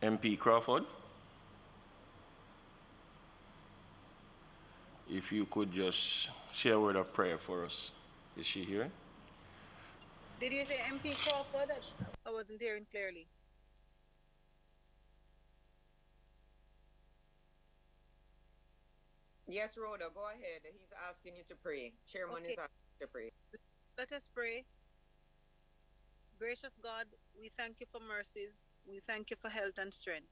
MP Crawford. If you could just say a word of prayer for us. Is she here? Did you say MP Crawford? I wasn't hearing clearly. Yes, Rhoda, go ahead. He's asking you to pray. Chairman is asking you to pray. Let us pray. Gracious God, we thank you for mercies. We thank you for health and strength.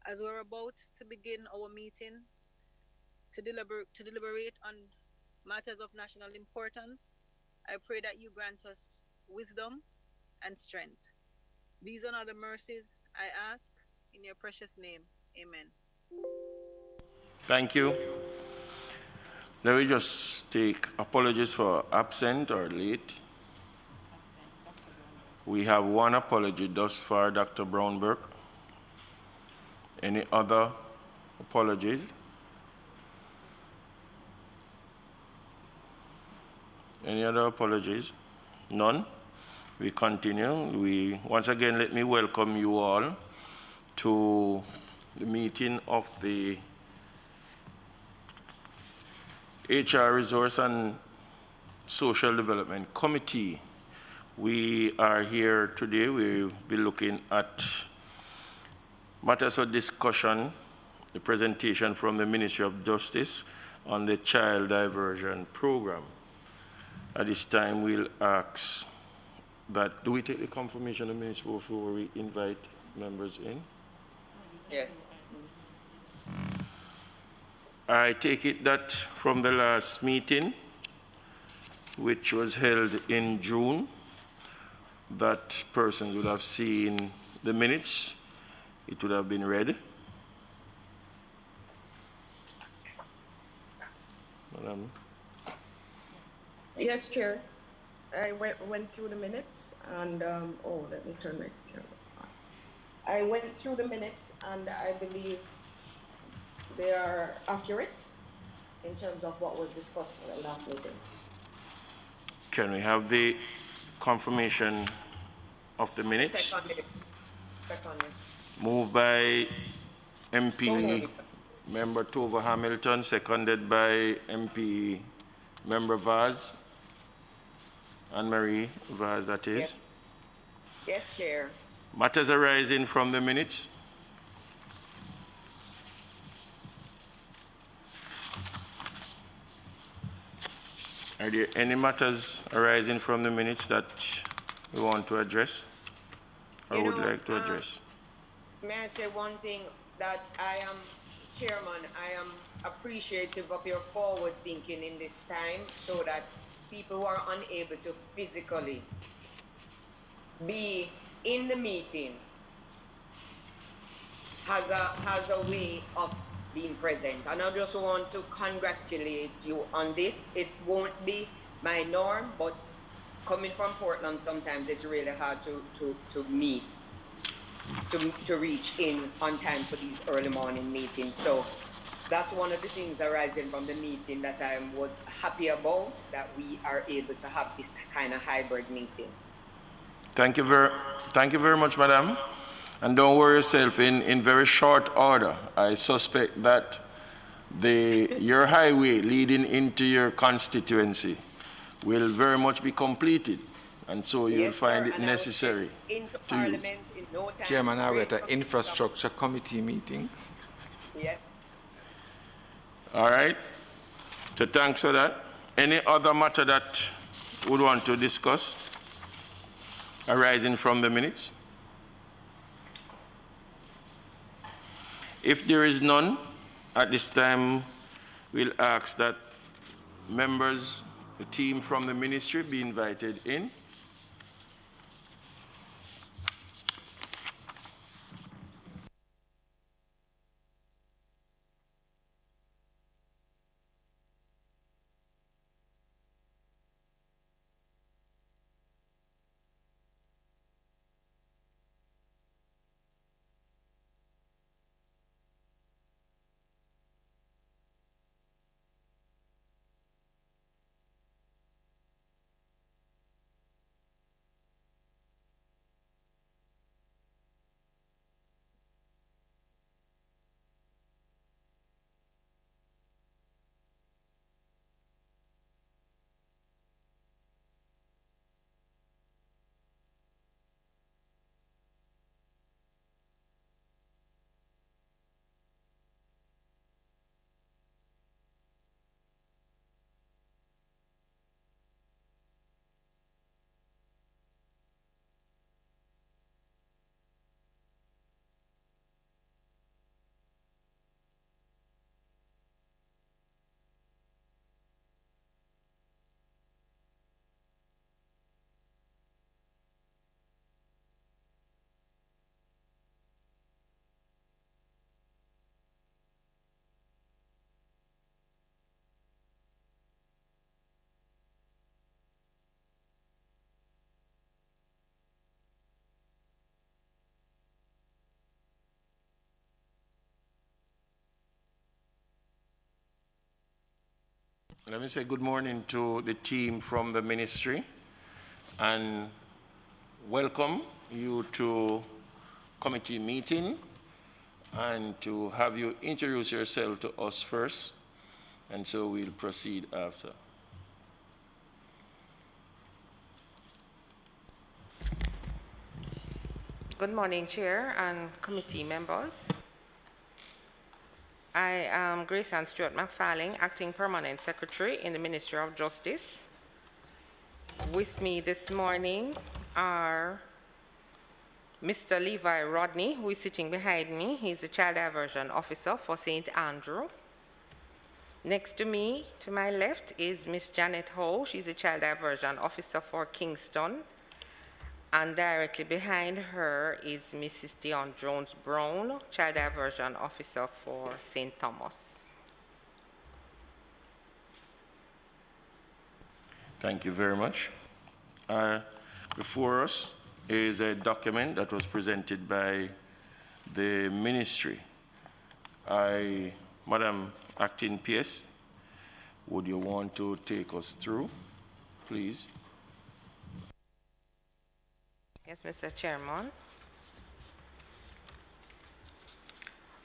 As we're about to begin our meeting to deliberate on matters of national importance, I pray that you grant us wisdom and strength. These are the mercies I ask in your precious name. Amen. Thank you. Let me just take apologies for absent or late. We have one apology thus far, Dr. Brownberg. Any other apologies? Any other apologies? None? We continue. Once again, let me welcome you all to the meeting of the HR Resource and Social Development Committee. We are here today. We'll be looking at matters for discussion, the presentation from the Ministry of Justice on the Child Diversion Programme. At this time, we'll ask that, do we take the confirmation of minutes before we invite members in? Yes. I take it that from the last meeting, which was held in June, that persons would have seen the minutes. It would have been read. Madam. Yes, Chair. I went through the minutes and, let me turn my camera on. I went through the minutes and I believe they are accurate in terms of what was discussed in the last meeting. Can we have the confirmation of the minutes? Seconded. Moved by MP Member Tova Hamilton, seconded by MP Member Vaz, Anne-Marie Vaz, that is. Yes, Chair. Matters arising from the minutes? Are there any matters arising from the minutes that we want to address or would like to address? May I say one thing, that I am, Chairman, I am appreciative of your forward thinking in this time so that people who are unable to physically be in the meeting has a way of being present. And I just want to congratulate you on this. It won't be my norm, but coming from Portland, sometimes it's really hard to meet, to reach in on time for these early morning meetings. So that's one of the things arising from the meeting that I was happy about, that we are able to have this kind of hybrid meeting. Thank you very much, Madam. And don't worry yourself, in very short order, I suspect that your highway leading into your constituency will very much be completed. And so you'll find it necessary into to Parliament in no time. Chairman, I at an infrastructure committee meeting. Yes. All right. So thanks for that. Any other matter that would want to discuss arising from the minutes? If there is none, at this time, we'll ask that members, the team from the ministry, be invited in. Let me say good morning to the team from the ministry and welcome you to committee meeting and to have you introduce yourself to us first, and so we'll proceed after. Good morning, Chair and committee members. I am Grace Ann Stewart McFarling, Acting Permanent Secretary in the Ministry of Justice. With me this morning are Mr. Levi Rodney, who is sitting behind me. He's the Child Diversion Officer for St. Andrew. Next to me, to my left, is Miss Janet Howe. She's a Child Diversion Officer for Kingston. And directly behind her is Mrs. Dion Jones-Brown, Child Diversion Officer for St. Thomas. Thank you very much. Before us is a document that was presented by the ministry. Madam Acting PS, would you want to take us through, please? Yes, Mr. Chairman.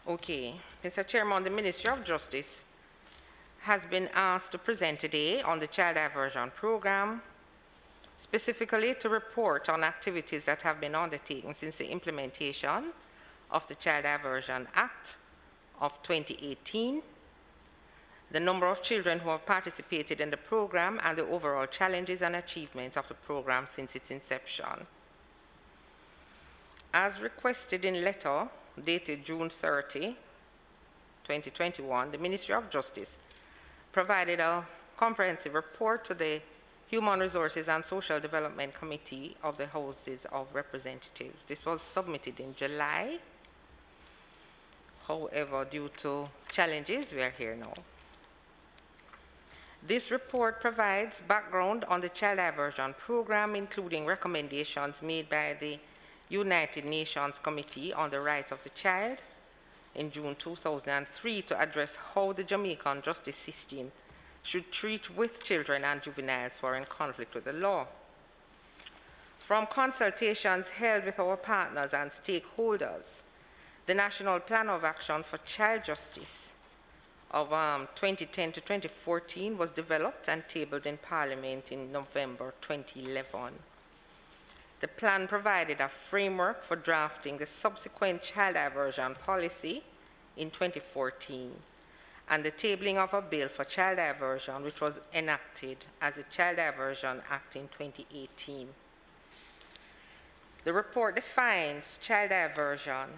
Okay, Mr. Chairman, the Ministry of Justice has been asked to present today on the Child Diversion Programme, specifically to report on activities that have been undertaken since the implementation of the Child Diversion Act of 2018, the number of children who have participated in the program, and the overall challenges and achievements of the program since its inception. As requested in letter dated June 30, 2021, the Ministry of Justice provided a comprehensive report to the Human Resources and Social Development Committee of the Houses of Representatives. This was submitted in July. However, due to challenges, we are here now. This report provides background on the Child Diversion Program, including recommendations made by the United Nations Committee on the Rights of the Child in June 2003 to address how the Jamaican justice system should treat with children and juveniles who are in conflict with the law. From consultations held with our partners and stakeholders, the National Plan of Action for Child Justice of 2010 to 2014 was developed and tabled in Parliament in November 2011. The plan provided a framework for drafting the subsequent child diversion policy in 2014 and the tabling of a bill for child diversion, which was enacted as a Child Diversion Act in 2018. The report defines child diversion,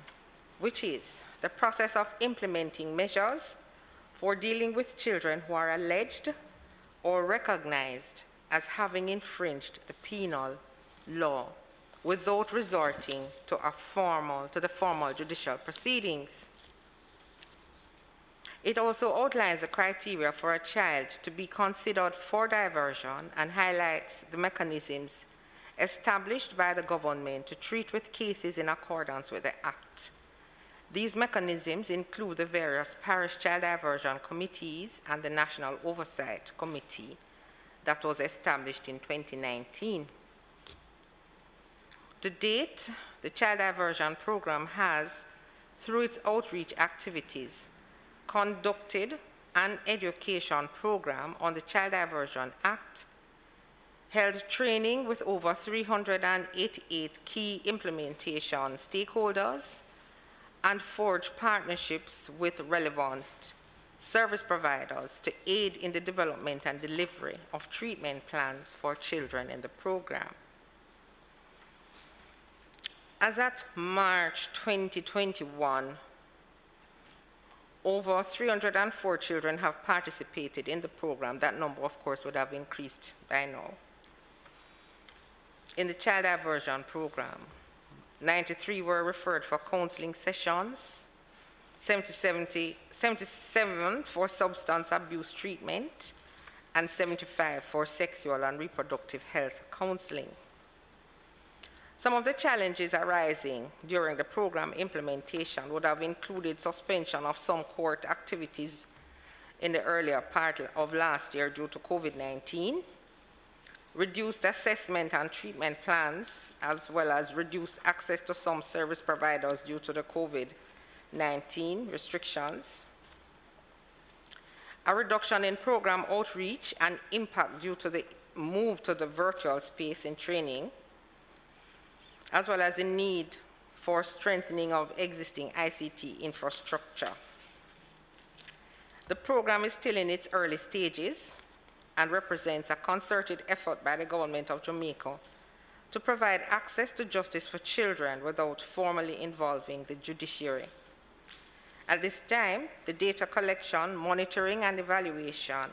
which is the process of implementing measures for dealing with children who are alleged or recognized as having infringed the penal law without resorting to the formal judicial proceedings. It also outlines the criteria for a child to be considered for diversion and highlights the mechanisms established by the government to treat with cases in accordance with the Act. These mechanisms include the various parish child diversion committees and the National Oversight Committee that was established in 2019. To date, the Child Diversion Program has, through its outreach activities, conducted an education program on the Child Diversion Act, held training with over 388 key implementation stakeholders, and forged partnerships with relevant service providers to aid in the development and delivery of treatment plans for children in the program. As at March 2021, over 304 children have participated in the program. That number, of course, would have increased by now. In the Child Diversion Program, 93 were referred for counseling sessions, 77 for substance abuse treatment, and 75 for sexual and reproductive health counseling. Some of the challenges arising during the program implementation would have included suspension of some court activities in the earlier part of last year due to COVID-19, reduced assessment and treatment plans, as well as reduced access to some service providers due to the COVID-19 restrictions, a reduction in program outreach and impact due to the move to the virtual space in training, as well as the need for strengthening of existing ICT infrastructure. The program is still in its early stages and represents a concerted effort by the government of Jamaica to provide access to justice for children without formally involving the judiciary. At this time, the data collection, monitoring, and evaluation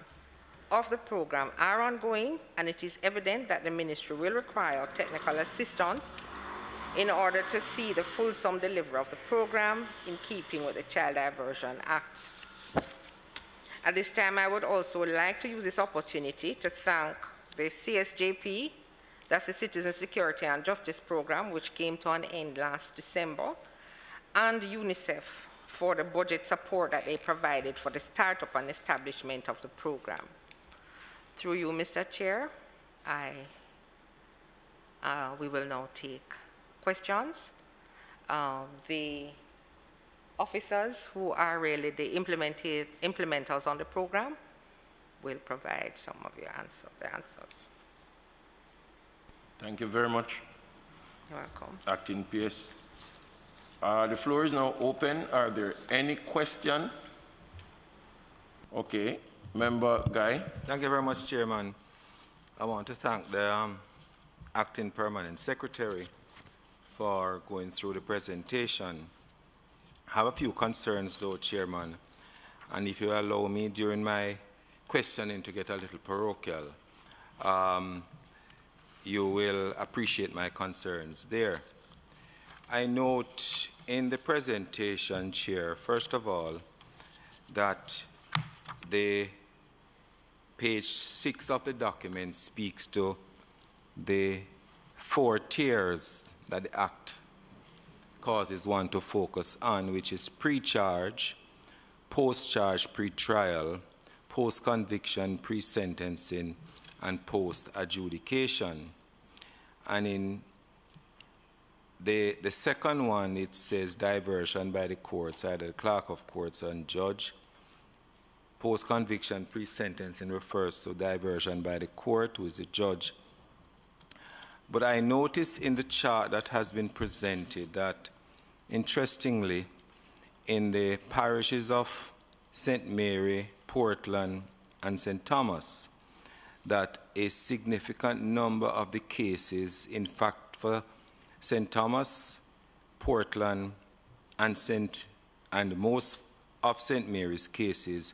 of the program are ongoing, and it is evident that the ministry will require technical assistance in order to see the fulsome delivery of the program in keeping with the Child Diversion Act. At this time, I would also like to use this opportunity to thank the CSJP, that's the Citizen Security and Justice Program, which came to an end last December, and UNICEF for the budget support that they provided for the startup and establishment of the program. Through you, Mr. Chair, we will now take questions. The officers who are really the implementers on the program will provide some of the answers. Thank you very much. You're welcome. Acting PS. The floor is now open. Are there any questions? Okay. Member Guy. Thank you very much, Chairman. I want to thank the Acting Permanent Secretary for going through the presentation. I have a few concerns, though, Chairman, and if you allow me during my questioning to get a little parochial, you will appreciate my concerns there. I note in the presentation, Chair, first of all, that the page 6 of the document speaks to the 4 tiers that the Act causes one to focus on, which is pre-charge, post-charge pre-trial, post-conviction, pre-sentencing, and post-adjudication. And in the second one, it says diversion by the courts, either the clerk of courts and judge. Post-conviction, pre-sentencing refers to diversion by the court, who is the judge. But I notice in the chart that has been presented that, interestingly, in the parishes of St. Mary, Portland, and St. Thomas, that a significant number of the cases, in fact, for St. Thomas, Portland, and most of St. Mary's cases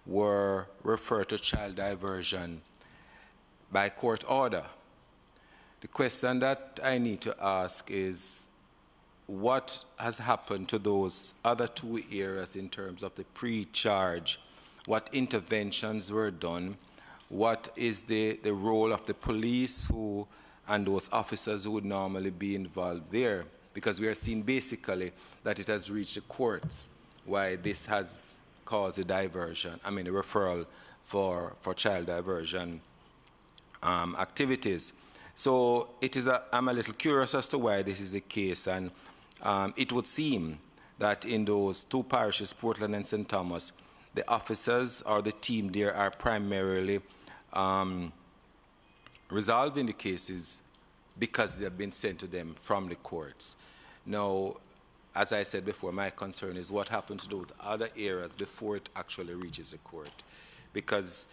were referred to child diversion by court order. The question that I need to ask is, what has happened to those other 2 areas in terms of the pre-charge? What interventions were done? What is the role of the police and those officers who would normally be involved there? Because we are seeing basically that it has reached the courts, why this has caused a diversion, a referral for child diversion activities. So I'm a little curious as to why this is the case, and it would seem that in those 2 parishes, Portland and St. Thomas, the officers or the team there are primarily resolving the cases because they have been sent to them from the courts. Now, as I said before, my concern is what happens to those other areas before it actually reaches the court. Because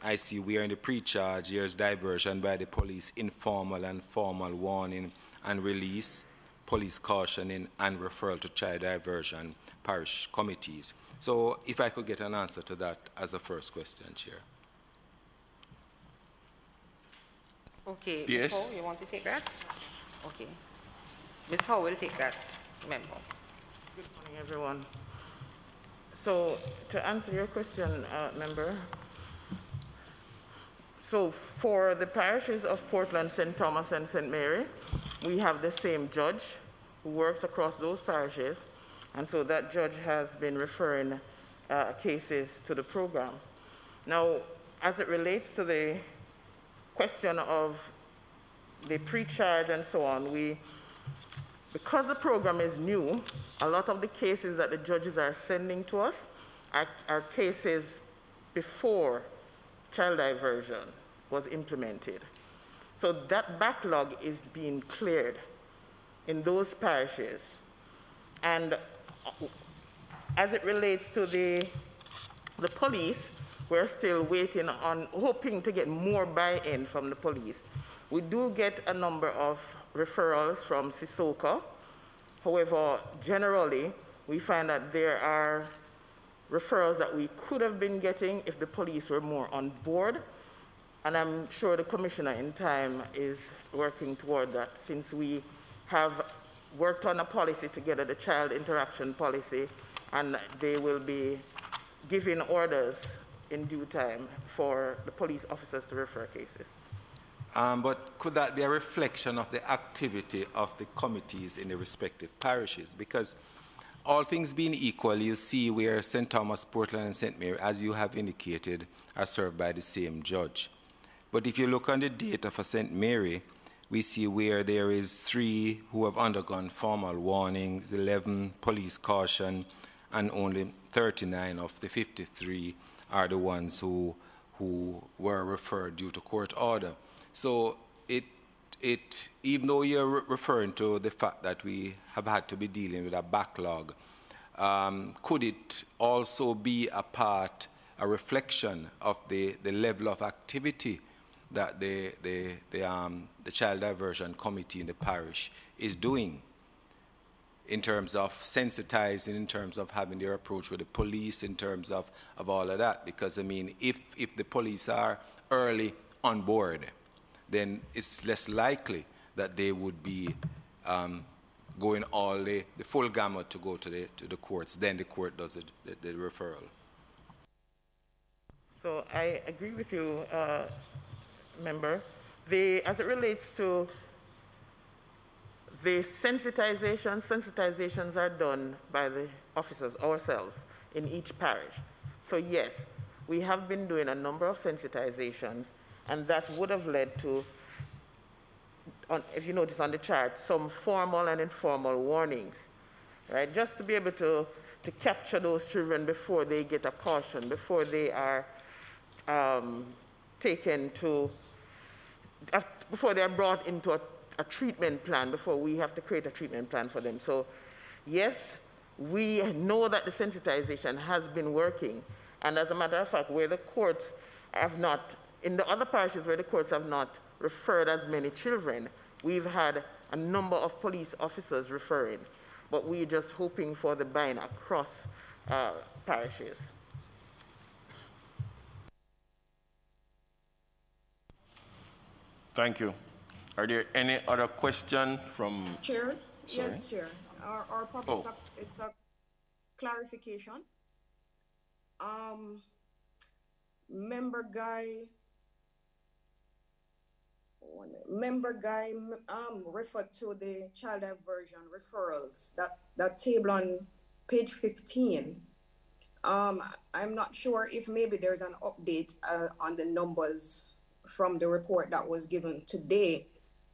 I see we are in the pre-charge, there's diversion by the police, informal and formal warning and release, police cautioning, and referral to child diversion parish committees. So if I could get an answer to that as a first question, Chair. Okay, Yes. Ms. Howe, you want to take that? Okay. Ms. Howe will take that, member. Good morning, everyone. So to answer your question, member, so for the parishes of Portland, St. Thomas, and St. Mary, we have the same judge who works across those parishes, and so that judge has been referring cases to the program. Now, as it relates to the question of the pre-charge and so on, because the program is new, a lot of the cases that the judges are sending to us are cases before child diversion was implemented. So that backlog is being cleared in those parishes. And as it relates to the police, we're still waiting on, hoping to get more buy-in from the police. We do get a number of referrals from Sissoko. However, generally, we find that there are referrals that we could have been getting if the police were more on board. And I'm sure the commissioner in time is working toward that, since we have worked on a policy together, the child interaction policy, and they will be giving orders in due time for the police officers to refer cases. But could that be a reflection of the activity of the committees in the respective parishes? Because all things being equal, you see where St. Thomas, Portland, and St. Mary, as you have indicated, are served by the same judge. But if you look on the data for St. Mary, we see where there is 3 who have undergone formal warnings, 11 police caution, and only 39 of the 53 are the ones who were referred due to court order. So even though you're referring to the fact that we have had to be dealing with a backlog, could it also be a reflection of the level of activity that the Child Diversion Committee in the parish is doing in terms of sensitizing, in terms of having their approach with the police, in terms of all of that? Because, I mean, if the police are early on board, then it's less likely that they would be going all the full gamut to go to the courts. Then the court does the referral. So I agree with you, member. As it relates to the sensitizations are done by the officers ourselves in each parish. So yes, we have been doing a number of sensitizations, and that would have led to, if you notice on the chart, some formal and informal warnings, right? Just to be able to capture those children before they get a caution, before they are taken to, before they are brought into a treatment plan, before we have to create a treatment plan for them. So yes, we know that the sensitization has been working. And as a matter of fact, where the courts have not, in the other parishes where the courts have not referred as many children, we've had a number of police officers referring. But we're just hoping for the buy-in across parishes. Thank you. Are there any other questions from... Chair? Sorry? Yes, Chair. Our purpose, it's a clarification. Member Guy referred to the child diversion referrals, that table on page 15. I'm not sure if maybe there's an update on the numbers from the report that was given today,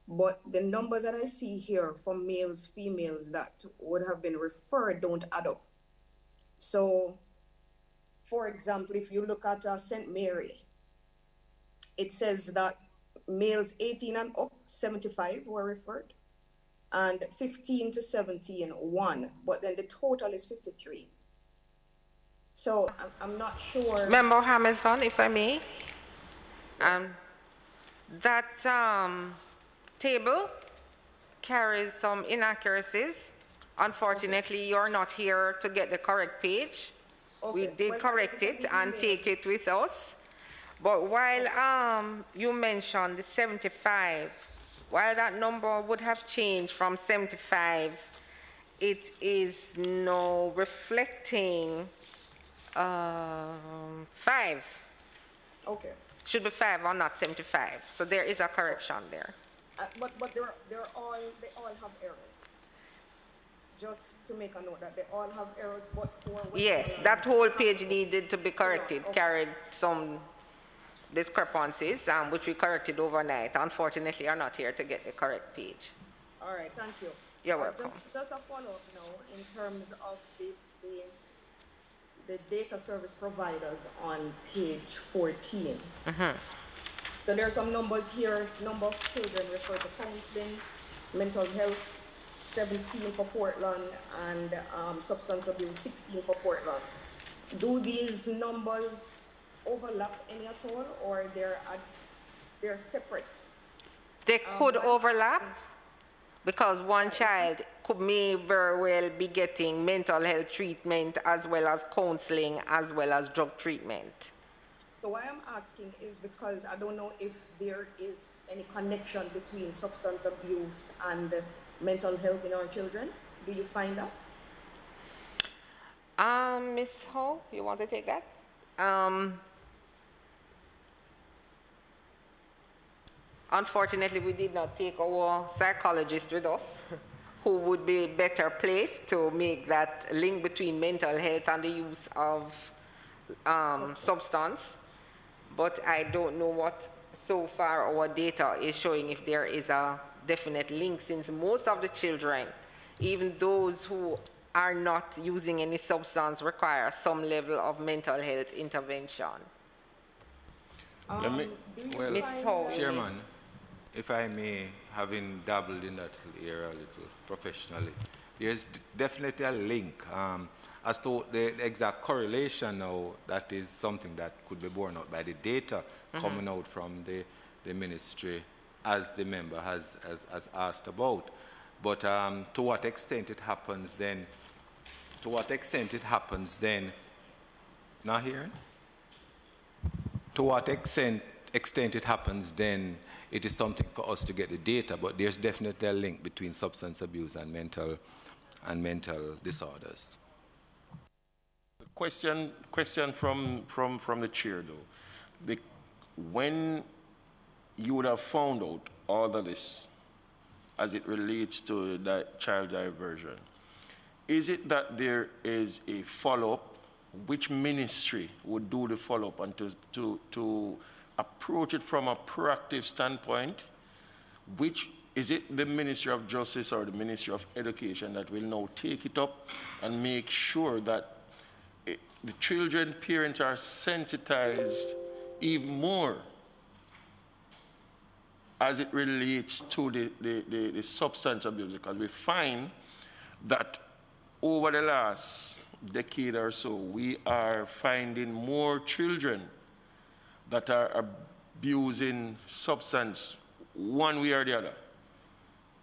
but the numbers that I see here for males, females that would have been referred don't add up. So, for example, if you look at St. Mary, it says that males 18 and up, 75 were referred, and 15 to 17, 1, but then the total is 53. So I'm not sure. Member Hamilton, if I may. That table carries some inaccuracies. Unfortunately, you're not here to get the correct page. Okay. We did correct it and take it with us. But while you mentioned the 75, while that number would have changed from 75, it is now reflecting 5. Okay. Should be 5 or not 75. So there is a correction there. But they all have errors. just to make a note that they all have errors but for Yes, that whole page needed to be corrected, carried some discrepancies, which we corrected overnight. Unfortunately, are not here to get the correct page. All right, thank you. You're welcome. Just a follow-up now in terms of the data service providers on page 14. So there are some numbers here. Number of children referred to counseling, mental health, 17 for Portland, and substance abuse, 16 for Portland. Do these numbers overlap any at all, or they're separate? They could overlap, because one child may very well be getting mental health treatment as well as counseling as well as drug treatment. So why I'm asking is because I don't know if there is any connection between substance abuse and mental health in our children. Do you find that? Ms. Ho, you want to take that? Unfortunately, we did not take our psychologist with us, who would be better placed to make that link between mental health and the use of substance. But I don't know what so far our data is showing if there is a definite link, since most of the children, even those who are not using any substance, require some level of mental health intervention. Well, Chairman, if I may, having dabbled in that area a little professionally, there's definitely a link. As to the exact correlation now, that is something that could be borne out by the data coming out from the ministry, as the member has asked about. But to what extent it happens then, not hearing? To what extent it happens then, it is something for us to get the data, but there's definitely a link between substance abuse and mental disorders. Question from the chair though. When you would have found out all of this as it relates to that child diversion, is it that there is a follow-up? Which ministry would do the follow-up and to approach it from a proactive standpoint? Which is it, the Ministry of Justice or the Ministry of Education, that will now take it up and make sure that the children, parents are sensitized even more as it relates to the substance abuse? Because we find that over the last decade or so, we are finding more children that are abusing substance one way or the other.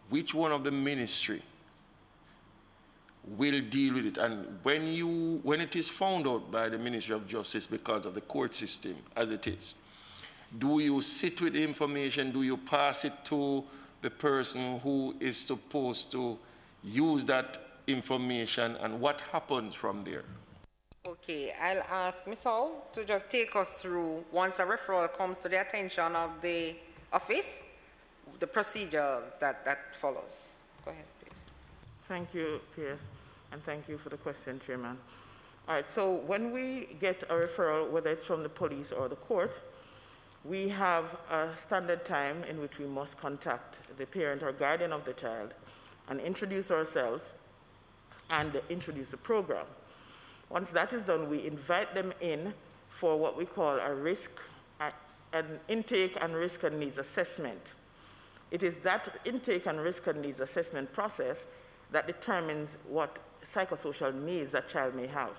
Which one of the ministry will deal with it? And when it is found out by the Ministry of Justice because of the court system as it is, do you sit with the information? Do you pass it to the person who is supposed to use that information, and what happens from there? Okay, I'll ask Ms. Hall to just take us through, once a referral comes to the attention of the office, the procedures that follows. Go ahead, please. Thank you, Pierce, and thank you for the question, Chairman. All right, so when we get a referral, whether it's from the police or the court, we have a standard time in which we must contact the parent or guardian of the child and introduce ourselves and introduce the program. Once that is done, we invite them in for what we call an intake and risk and needs assessment. It is that intake and risk and needs assessment process that determines what psychosocial needs a child may have.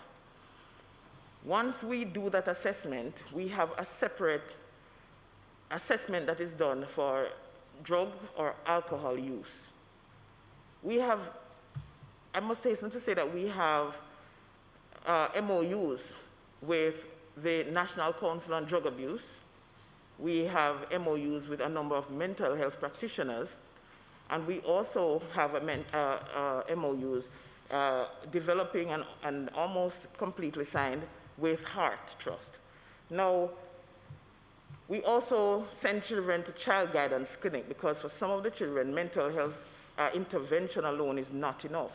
Once we do that assessment, we have a separate assessment that is done for drug or alcohol use. I must hasten to say that we have MOUs with the National Council on Drug Abuse. We have MOUs with a number of mental health practitioners, and we also have MOUs developing and almost completely signed with Heart Trust. Now, we also send children to child guidance clinic, because for some of the children, mental health intervention alone is not enough.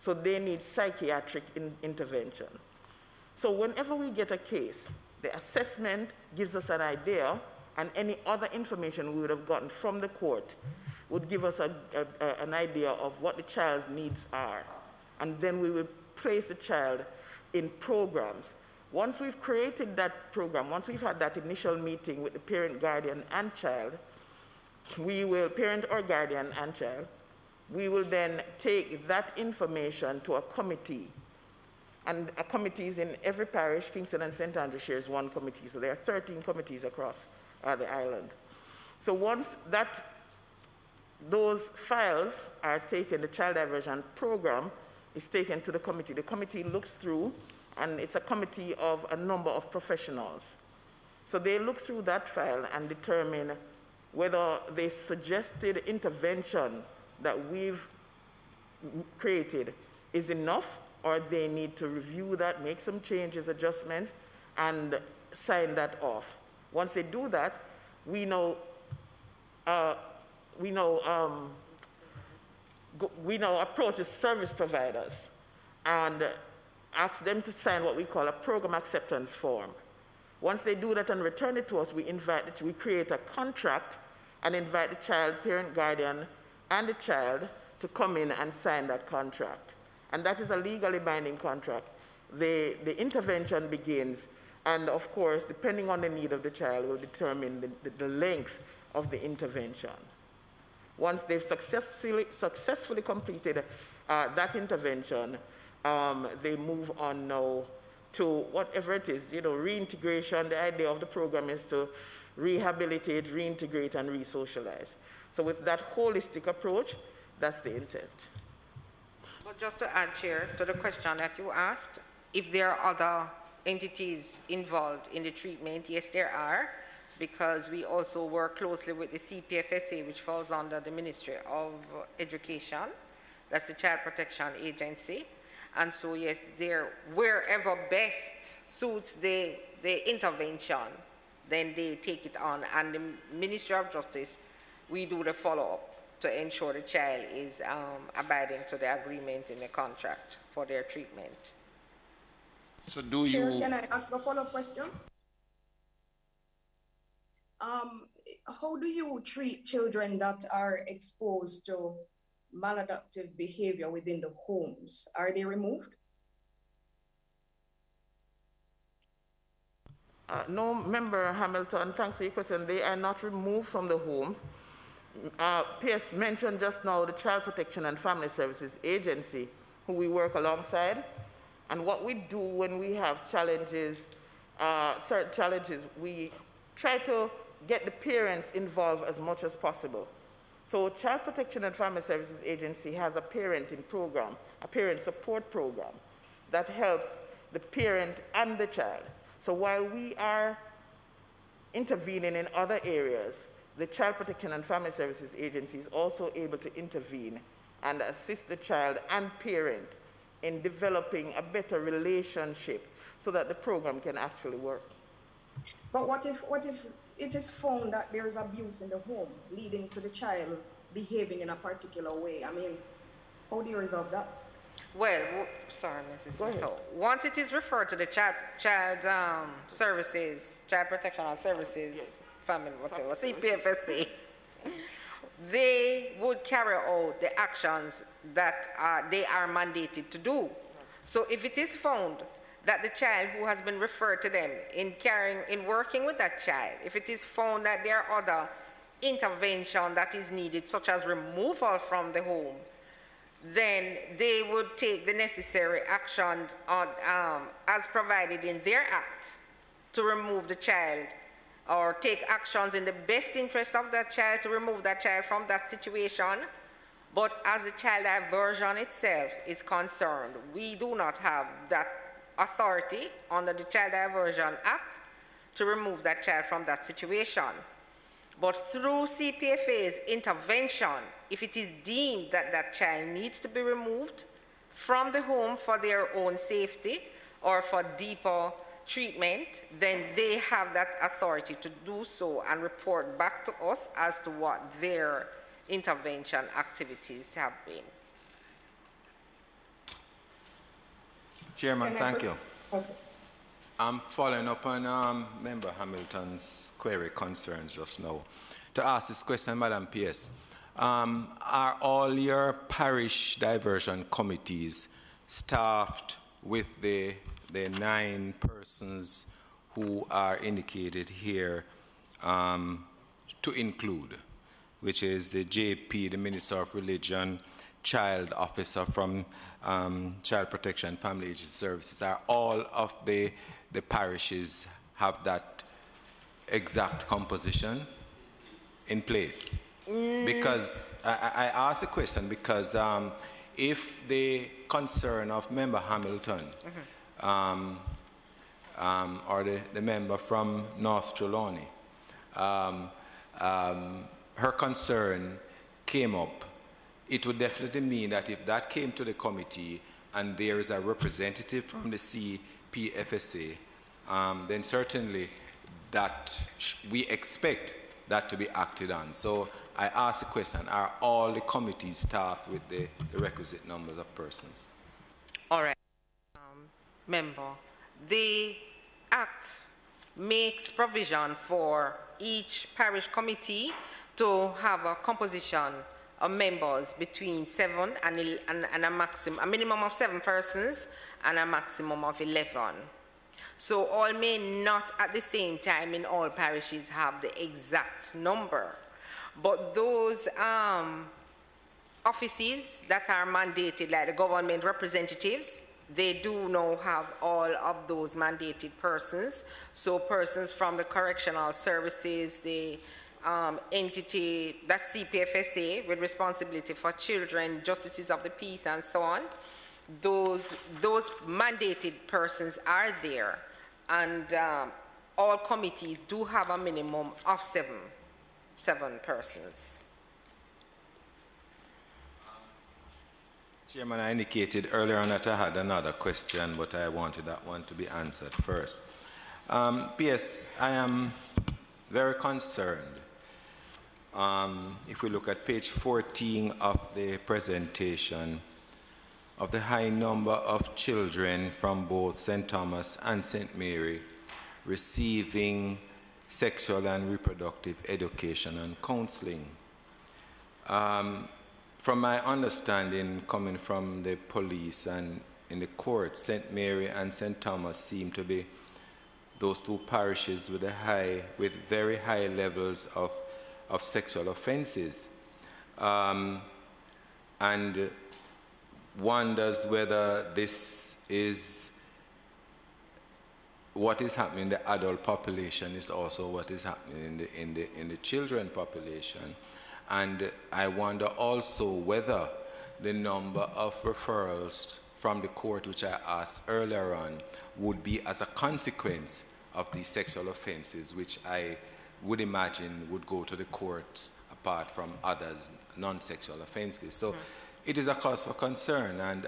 So they need psychiatric intervention. So whenever we get a case, the assessment gives us an idea, and any other information we would have gotten from the court would give us an idea of what the child's needs are. And then we would place the child in programs. Once we've created that program, once we've had that initial meeting with the parent, guardian, and child, we will, parent or guardian and child, we will then take that information to a committee. And a committee is in every parish. Kingston and St. Andrew shares one committee, so there are 13 committees across the island. So once those files are taken, the Child Diversion Program is taken to the committee looks through, and it's a committee of a number of professionals. So they look through that file and determine whether the suggested intervention that we've created is enough, or they need to review that, make some changes, adjustments, and sign that off. Once they do that, we now approach the service providers and ask them to sign what we call a program acceptance form. Once they do that and return it to us, we create a contract and invite the child, parent, guardian, and the child to come in and sign that contract. And that is a legally binding contract. The intervention begins, and of course, depending on the need of the child, will determine the length of the intervention. Once they've successfully completed that intervention, they move on now to whatever it is, reintegration. The idea of the program is to rehabilitate, reintegrate, and re-socialize. So with that holistic approach, that's the intent. But just to add, Chair, to the question that you asked, if there are other entities involved in the treatment, yes, there are, because we also work closely with the CPFSA, which falls under the Ministry of Education. That's the Child Protection Agency. And so, yes, wherever best suits the intervention, then they take it on. And the Ministry of Justice, we do the follow-up to ensure the child is abiding to the agreement in the contract for their treatment. So do you... Chair, can I ask a follow-up question? How do you treat children that are exposed to maladaptive behavior within the homes? Are they removed? No, Member Hamilton, thanks for your question. They are not removed from the homes. PS mentioned just now the Child Protection and Family Services Agency, who we work alongside. And what we do when we have challenges, certain challenges, we try to get the parents involved as much as possible. So Child Protection and Family Services Agency has a parenting program, a parent support program that helps the parent and the child. So while we are intervening in other areas, the Child Protection and Family Services Agency is also able to intervene and assist the child and parent in developing a better relationship so that the program can actually work. But what if it is found that there is abuse in the home leading to the child behaving in a particular way? I mean, how do you resolve that? Well, sorry, Mrs. Smith. So once it is referred to the child services, child protection and services, family, whatever, CPFSA, they would carry out the actions that they are mandated to do. So if it is found that the child who has been referred to them in working with that child, if it is found that there are other intervention that is needed, such as removal from the home, then they would take the necessary action as provided in their act to remove the child, or take actions in the best interest of that child to remove that child from that situation. But as the child diversion itself is concerned, we do not have that authority under the Child Diversion Act to remove that child from that situation. But through CPFA's intervention, if it is deemed that that child needs to be removed from the home for their own safety or for deeper treatment, then they have that authority to do so and report back to us as to what their intervention activities have been. Chairman, thank you. Okay. I'm following up on Member Hamilton's query concerns just now. To ask this question, Madam PS, are all your parish diversion committees staffed with the 9 persons who are indicated here to include, which is the JP, the Minister of Religion, Child Officer from Child Protection and Family Agency Services? Are all of the parishes have that exact composition in place? Because I ask the question because if the concern of Member Hamilton or the member from North Trelawney, her concern came up, it would definitely mean that if that came to the committee and there is a representative from the CPFSA, then certainly that we expect that to be acted on. So I ask the question, are all the committees staffed with the requisite numbers of persons? All right. Member, the Act makes provision for each parish committee to have a composition of members between 7 and a minimum of 7 persons and a maximum of 11. So all may not at the same time in all parishes have the exact number, but those offices that are mandated, like the government representatives, they do now have all of those mandated persons. So persons from the correctional services, the entity, that's CPFSA, with responsibility for children, justices of the peace, and so on. Those mandated persons are there, and all committees do have a minimum of 7 persons. Chairman, I indicated earlier on that I had another question, but I wanted that one to be answered first. P.S., I am very concerned. If we look at page 14 of the presentation, of the high number of children from both St. Thomas and St. Mary receiving sexual and reproductive education and counseling. From my understanding, coming from the police and in the court, St. Mary and St. Thomas seem to be those 2 parishes with very high levels of sexual offenses, and wonders whether this is what is happening in the adult population is also what is happening in the children population. And I wonder also whether the number of referrals from the court, which I asked earlier on, would be as a consequence of these sexual offenses, which I would imagine would go to the courts apart from others, non-sexual offenses. So it is a cause for concern. And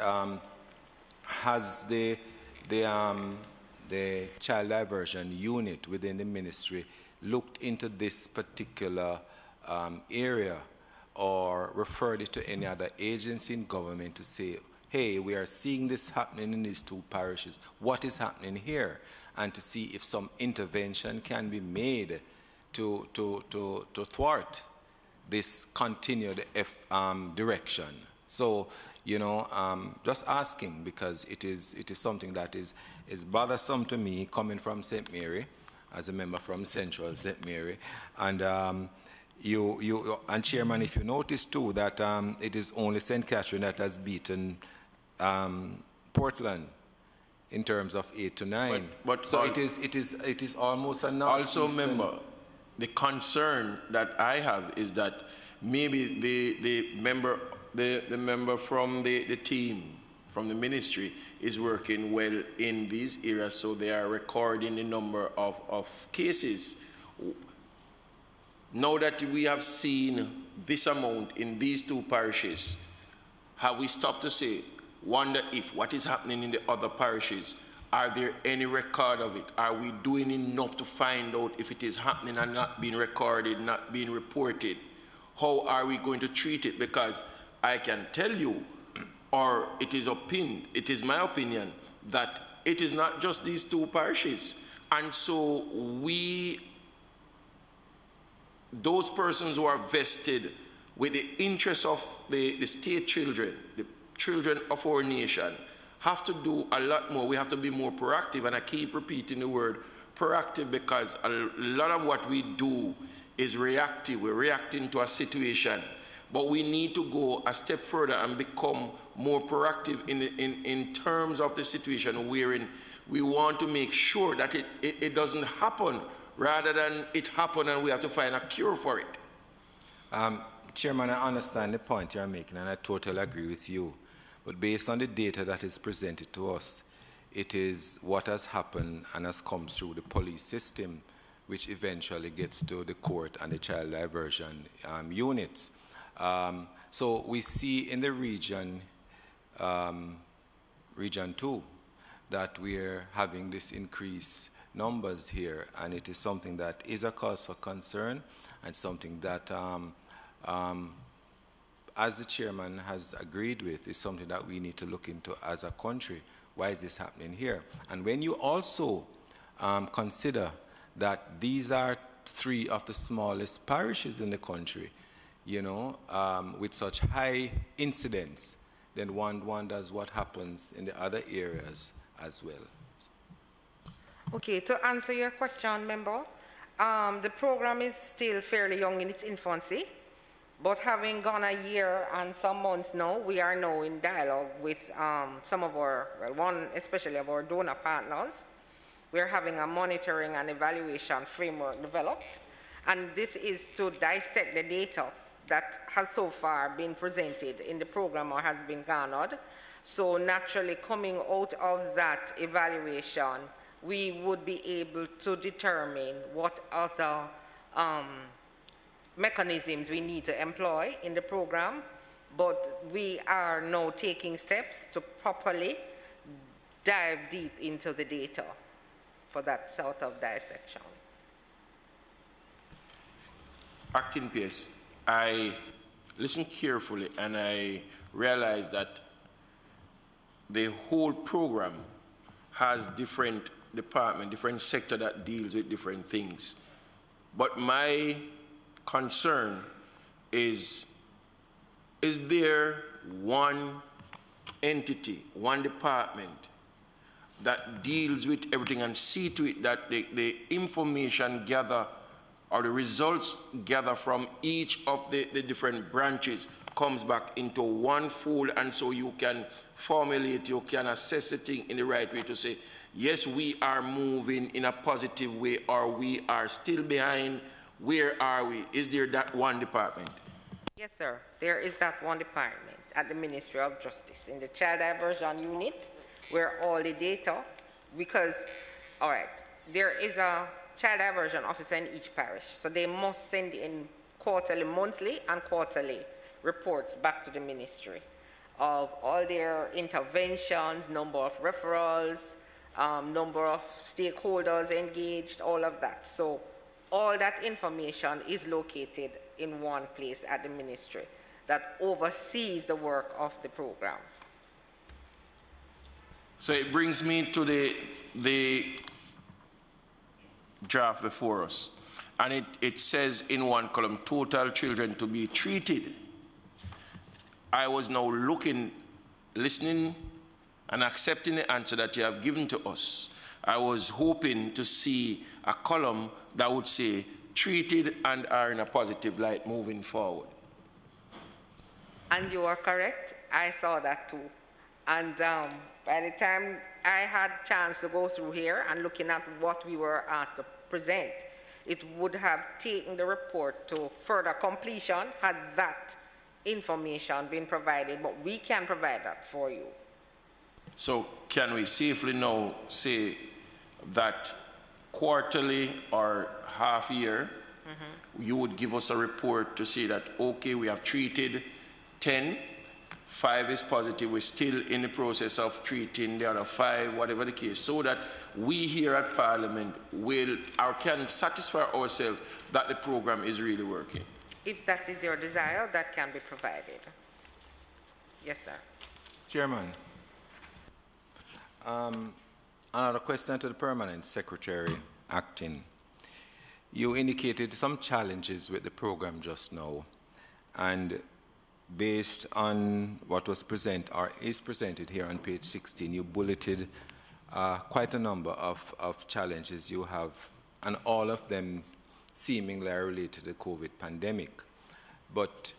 has the Child Diversion Unit within the ministry looked into this particular area or referred it to any other agency in government to say, hey, we are seeing this happening in these 2 parishes. What is happening here? And to see if some intervention can be made to thwart this continued direction. So, you know, just asking, because it is something that is bothersome to me coming from St. Mary, as a member from Central St. Mary. And and Chairman, if you notice too that it is only St. Catherine that has beaten Portland in terms of 8-9. But so it is almost a also, member, the concern that I have is that maybe the member from the team, from the ministry, is working well in these areas, so they are recording the number of cases. Now that we have seen this amount in these 2 parishes, have we stopped to say, wonder if what is happening in the other parishes, are there any record of it? Are we doing enough to find out if it is happening and not being recorded, not being reported? How are we going to treat it? Because I can tell you, or it is my opinion that it is not just these 2 parishes. And so those persons who are vested with the interests of the state children, the children of our nation, have to do a lot more. We have to be more proactive, and I keep repeating the word proactive because a lot of what we do is reactive. We're reacting to a situation, but we need to go a step further and become more proactive in terms of the situation wherein we want to make sure that it doesn't happen rather than it happen and we have to find a cure for it. Chairman, I understand the point you're making, and I totally agree with you. But based on the data that is presented to us, it is what has happened and has come through the police system, which eventually gets to the court and the child diversion units. So we see in the region 2, that we're having this increased numbers here, and it is something that is a cause for concern and something that as the chairman has agreed with, is something that we need to look into as a country. Why is this happening here? And when you also consider that these are 3 of the smallest parishes in the country, you know, with such high incidence, then one wonders what happens in the other areas as well. Okay, to answer your question, member, the program is still fairly young in its infancy. But having gone a year and some months now, we are now in dialogue with some of our, well, one especially of our donor partners. We're having a monitoring and evaluation framework developed. And this is to dissect the data that has so far been presented in the program or has been garnered. So naturally coming out of that evaluation, we would be able to determine what other mechanisms we need to employ in the program, but we are now taking steps to properly dive deep into the data for that sort of dissection. Acting PS, I listened carefully and I realized that the whole program has different departments, different sector that deals with different things. But my concern is there one entity, one department that deals with everything and see to it that the information gather or the results gather from each of the different branches comes back into one fold, and so you can formulate, you can assess the thing in the right way to say, yes, we are moving in a positive way, or we are still behind. Where are we? Is there that one department? Yes, sir. There is that one department at the Ministry of Justice in the Child Diversion Unit, where all the data, because, all right, there is a child diversion officer in each parish, so they must send in quarterly, monthly, and quarterly reports back to the ministry of all their interventions, number of referrals, number of stakeholders engaged, all of that. So all that information is located in one place at the ministry that oversees the work of the program. So it brings me to the draft before us. And it says in one column, total children to be treated. I was now listening and accepting the answer that you have given to us. I was hoping to see a column that would say treated and are in a positive light moving forward. And you are correct. I saw that too. And by the time I had a chance to go through here and looking at what we were asked to present, it would have taken the report to further completion had that information been provided, but we can provide that for you. So can we safely now say that quarterly or half year, you would give us a report to say that, okay, we have treated 10, 5 is positive, we're still in the process of treating the other 5, whatever the case, so that we here at Parliament will or can satisfy ourselves that the program is really working? If that is your desire, that can be provided. Yes, sir. Chairman, another question to the Permanent Secretary acting. You indicated some challenges with the program just now, and based on what was is presented here on page 16, you bulleted quite a number of challenges you have, and all of them seemingly are related to the COVID pandemic. But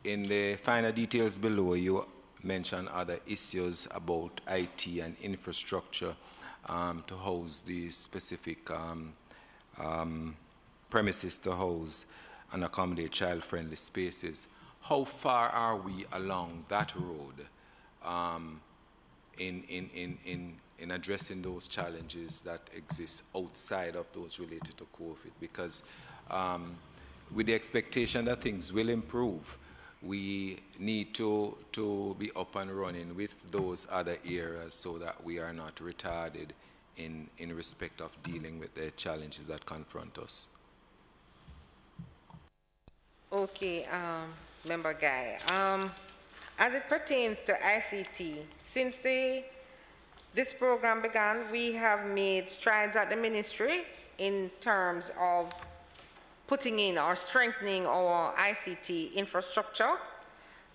in the finer details below, you mention other issues about IT and infrastructure to house these specific premises to house and accommodate child-friendly spaces. How far are we along that road in addressing those challenges that exist outside of those related to COVID? Because with the expectation that things will improve, we need to be up and running with those other areas so that we are not retarded in respect of dealing with the challenges that confront us. Okay, Member Guy. As it pertains to ICT, since this program began, we have made strides at the ministry in terms of putting in or strengthening our ICT infrastructure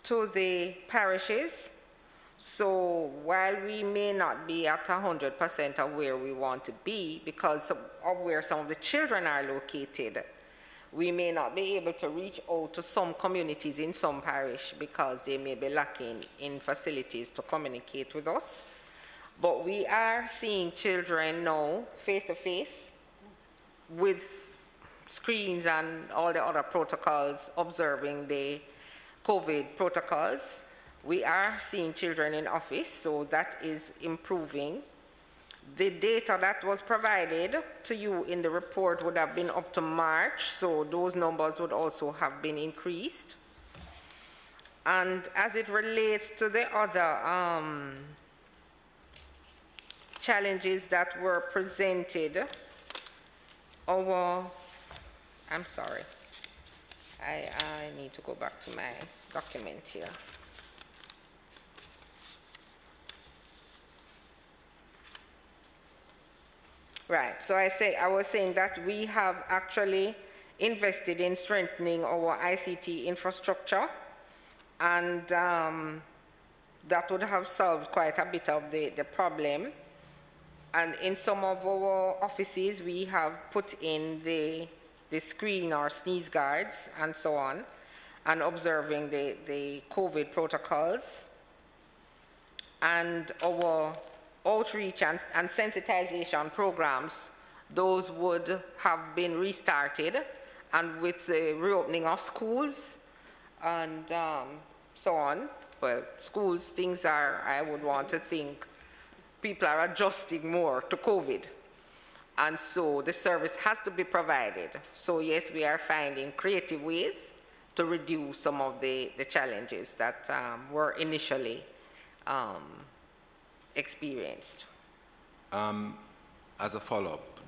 to the parishes. So while we may not be at 100% of where we want to be because of where some of the children are located, we may not be able to reach out to some communities in some parish because they may be lacking in facilities to communicate with us. But we are seeing children now face-to-face with screens and all the other protocols, observing the COVID protocols. We are seeing children in office, so that is improving. The data that was provided to you in the report would have been up to March, so those numbers would also have been increased. And as it relates to the other challenges that were presented, I'm sorry, I need to go back to my document here. Right, so I was saying that we have actually invested in strengthening our ICT infrastructure, and that would have solved quite a bit of the problem. And in some of our offices, we have put in the screen or sneeze guards and so on, and observing the COVID protocols. And our outreach and sensitization programs, those would have been restarted, and with the reopening of schools and so on. Well, schools, things are, I would want to think, people are adjusting more to COVID. And so the service has to be provided. So yes, we are finding creative ways to reduce some of the challenges that were initially experienced. As a follow-up,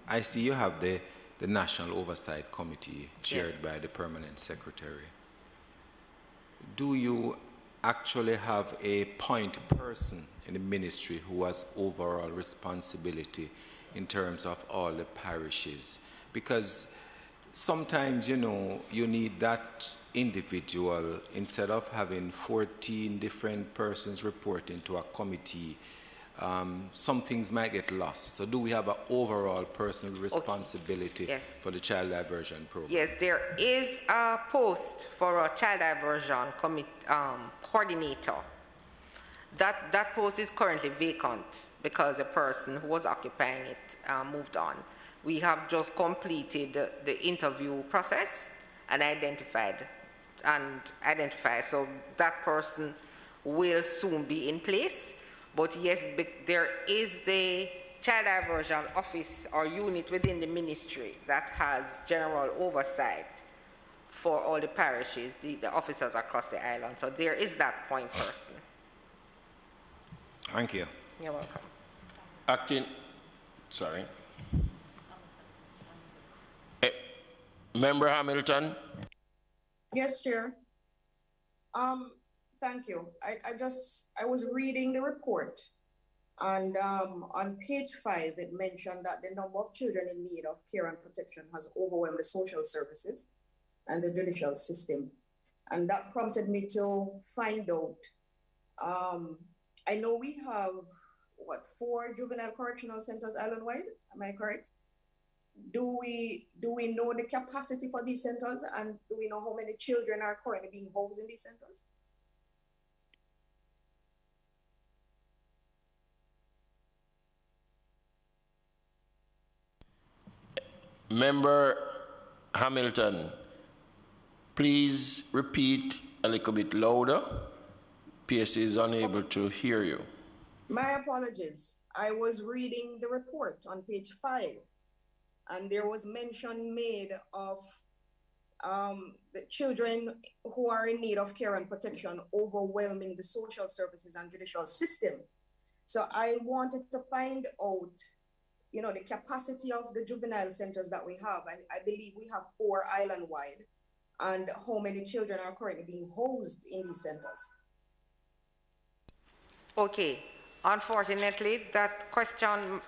I see you have the National Oversight Committee chaired Yes. by the Permanent Secretary. Do you actually have a point person in the ministry who has overall responsibility in terms of all the parishes? Because sometimes, you know, you need that individual instead of having 14 different persons reporting to a committee. Some things might get lost. So do we have an overall personal responsibility Yes. for the Child Diversion Program? Yes, there is a post for a Child Diversion coordinator. That post is currently vacant because the person who was occupying it moved on. We have just completed the interview process and identified, so that person will soon be in place. But yes, there is the Child Diversion office or unit within the ministry that has general oversight for all the parishes, the officers across the island. So there is that point person. Thank you. You're welcome. Acting, sorry. Member Hamilton? Yes, Chair. Thank you. I was reading the report, and on page 5, it mentioned that the number of children in need of care and protection has overwhelmed the social services and the judicial system. And that prompted me to find out. I know we have, what, 4 juvenile correctional centers island-wide, am I correct? Do we know the capacity for these centers, and do we know how many children are currently being housed in these centers? Member Hamilton, please repeat a little bit louder. PS is unable to hear you. My apologies. I was reading the report on page 5, and there was mention made of the children who are in need of care and protection overwhelming the social services and judicial system. So I wanted to find out, you know, the capacity of the juvenile centers that we have. I believe we have 4 island-wide, and how many children are currently being housed in these centers. Okay, unfortunately, that question,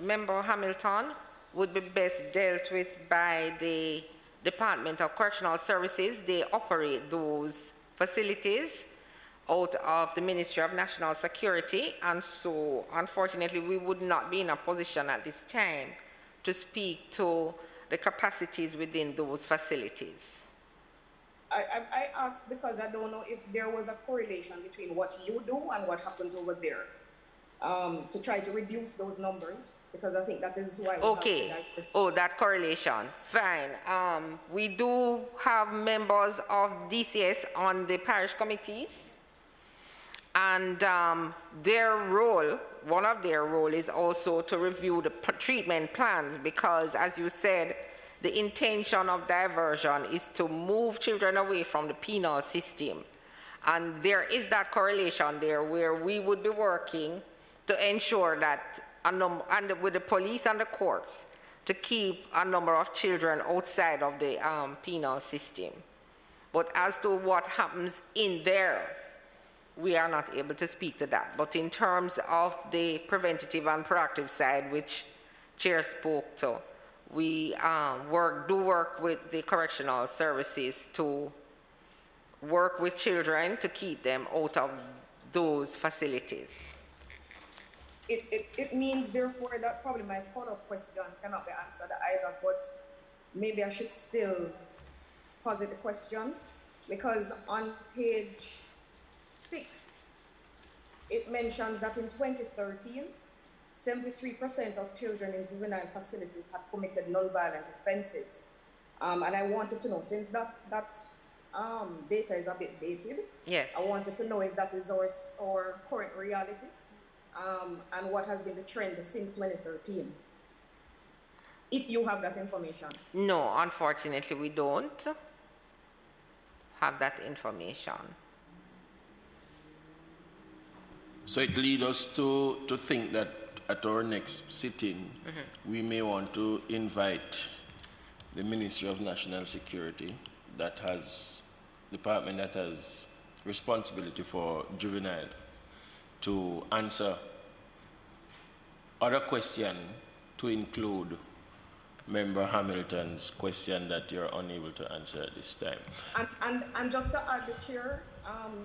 Member Hamilton, would be best dealt with by the Department of Correctional Services. They operate those facilities out of the Ministry of National Security, and so unfortunately we would not be in a position at this time to speak to the capacities within those facilities. I asked because I don't know if there was a correlation between what you do and what happens over there, to try to reduce those numbers, because I think that is why we okay. have Oh, that correlation. Fine. We do have members of DCS on the parish committees, and their role, one of their role is also to review the treatment plans, because as you said, the intention of diversion is to move children away from the penal system. And there is that correlation there where we would be working to ensure that, and with the police and the courts, to keep a number of children outside of the penal system. But as to what happens in there, we are not able to speak to that. But in terms of the preventative and proactive side, which Chair spoke to, we do work with the correctional services to work with children to keep them out of those facilities. It means, therefore, that probably my follow-up question cannot be answered either, but maybe I should still posit the question, because on page 6, it mentions that in 2013, 73% of children in juvenile facilities had committed non-violent offenses. And I wanted to know, since that data is a bit dated, yes, I wanted to know if that is our current reality, and what has been the trend since 2013, if you have that information. No, unfortunately, we don't have that information. So it leads us to think that at our next sitting, we may want to invite the Ministry of National Security, that has department that has responsibility for juvenile, to answer other questions, to include Member Hamilton's question that you're unable to answer at this time. And just to add, the Chair,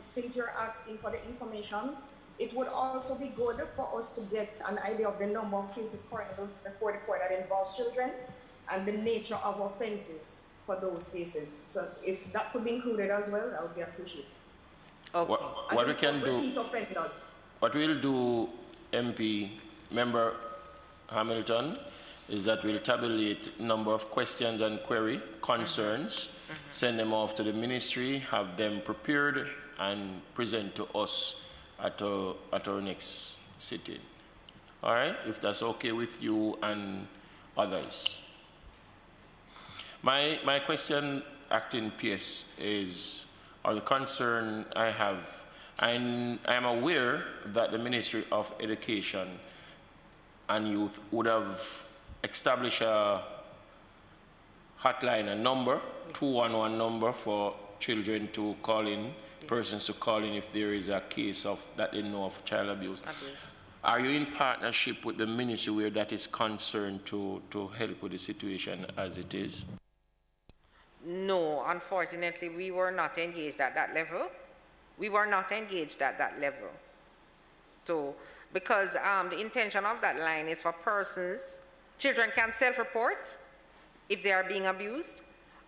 since you're asking for the information, it would also be good for us to get an idea of the number of cases currently before the court that involves children and the nature of offenses for those cases. So if that could be included as well, that would be appreciated. Okay. What we can do, repeat offenders. What we'll do, MP, Member Hamilton, is that we'll tabulate number of questions and query concerns, send them off to the ministry, have them prepared, and present to us at our next sitting. All right, if that's okay with you and others. My question, Acting PS, is, or the concern I have, I'm aware that the Ministry of Education and Youth would have established a hotline, a number, 211 number for children to call in persons to call in if there is a case of that they know of child abuse. Are you in partnership with the ministry where that is concerned to help with the situation as it is? No, unfortunately, we were not engaged at that level. We were not engaged at that level. So, because the intention of that line is for persons, children can self-report if they are being abused,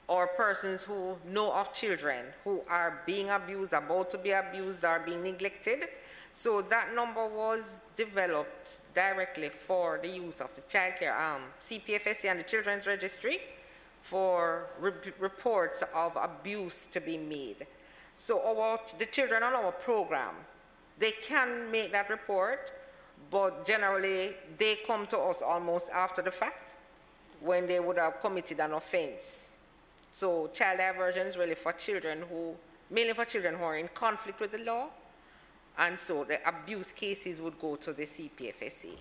or persons who know of children who are being abused, about to be abused, or being neglected. So that number was developed directly for the use of the child care, CPFSC and the Children's Registry for reports of abuse to be made. So the children on our program, they can make that report, but generally they come to us almost after the fact when they would have committed an offense. So child diversion is really for children who, mainly for children who are in conflict with the law, and so the abuse cases would go to the CPFSC.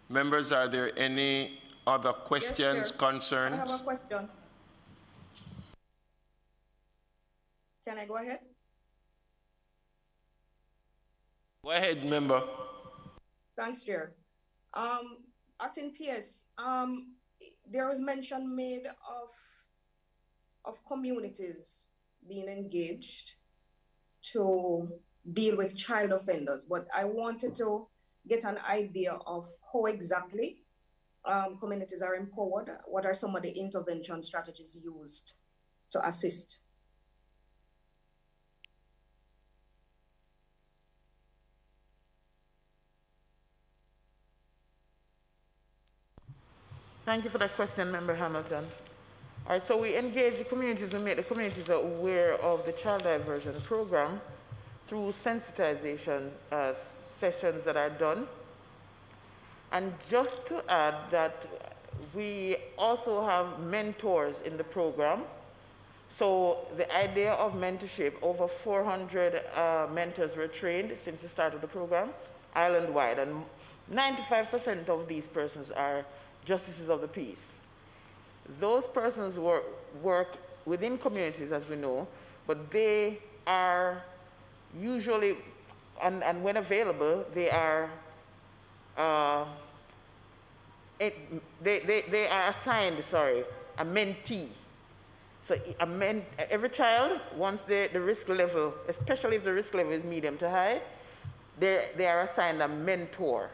Members, are there any other questions, yes, concerns? I have a question. Can I go ahead? Go ahead, member. Thanks, Chair. Acting PS, there was mention made of communities being engaged to deal with child offenders, but I wanted to get an idea of how exactly communities are empowered. What are some of the intervention strategies used to assist? Thank you for that question, Member Hamilton. All right, so we engage the communities, we make the communities aware of the Child Diversion Programme through sensitization sessions that are done. And just to add that we also have mentors in the program. So the idea of mentorship, over 400 mentors were trained since the start of the program, island-wide, and 95% of these persons are justices of the peace. Those persons work within communities, as we know, but they are usually, and when available, they are they are assigned, a mentee. So every child, once the risk level, especially if the risk level is medium to high, they are assigned a mentor.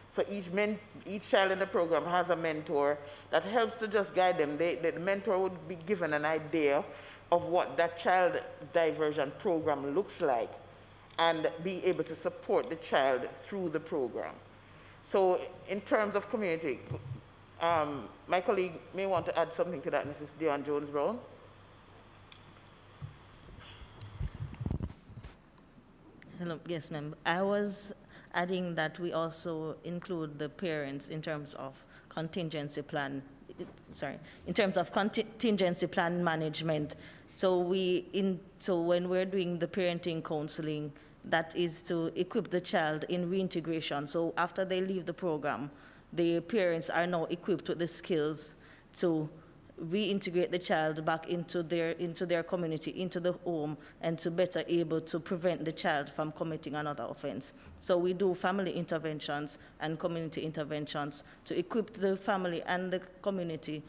So each child in the program has a mentor that helps to just guide them. The mentor would be given an idea of what that child diversion program looks like and be able to support the child through the program. So in terms of community, my colleague may want to add something to that, Mrs. Dion Jones-Brown. Hello, yes, ma'am. I was adding that we also include the parents in terms of contingency plan, in terms of contingency plan management. So when we're doing the parenting counseling, that is to equip the child in reintegration. So after they leave the program, the parents are now equipped with the skills to reintegrate the child back into their community, into the home, and to better able to prevent the child from committing another offense. So we do family interventions and community interventions to equip the family and the community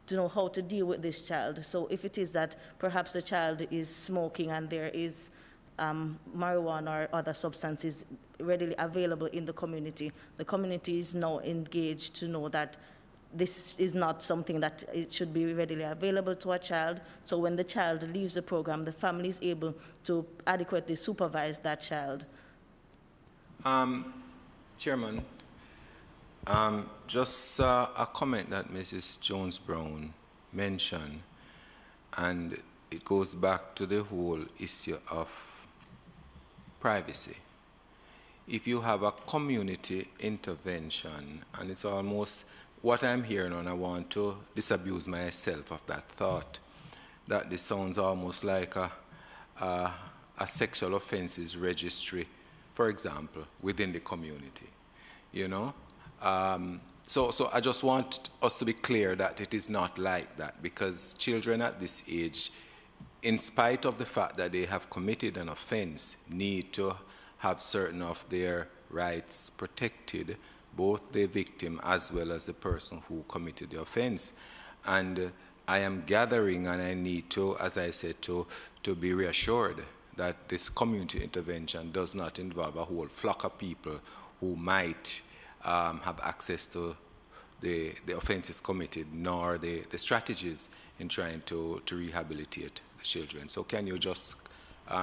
to know how to deal with this child. So if it is that perhaps the child is smoking and there is marijuana or other substances readily available in the community is now engaged to know that this is not something that it should be readily available to a child. So when the child leaves the program, the family is able to adequately supervise that child. Chairman, just a comment that Mrs. Jones-Brown mentioned, and it goes back to the whole issue of privacy. If you have a community intervention, and it's almost what I'm hearing, and I want to disabuse myself of that thought, that this sounds almost like a sexual offenses registry, for example, within the community. You know, So I just want us to be clear that it is not like that, because children at this age, in spite of the fact that they have committed an offense, need to have certain of their rights protected, both the victim as well as the person who committed the offense. And I am gathering, and I need to, as I said, to be reassured that this community intervention does not involve a whole flock of people who might have access to the offenses committed, nor the strategies in trying to rehabilitate the children. So can you just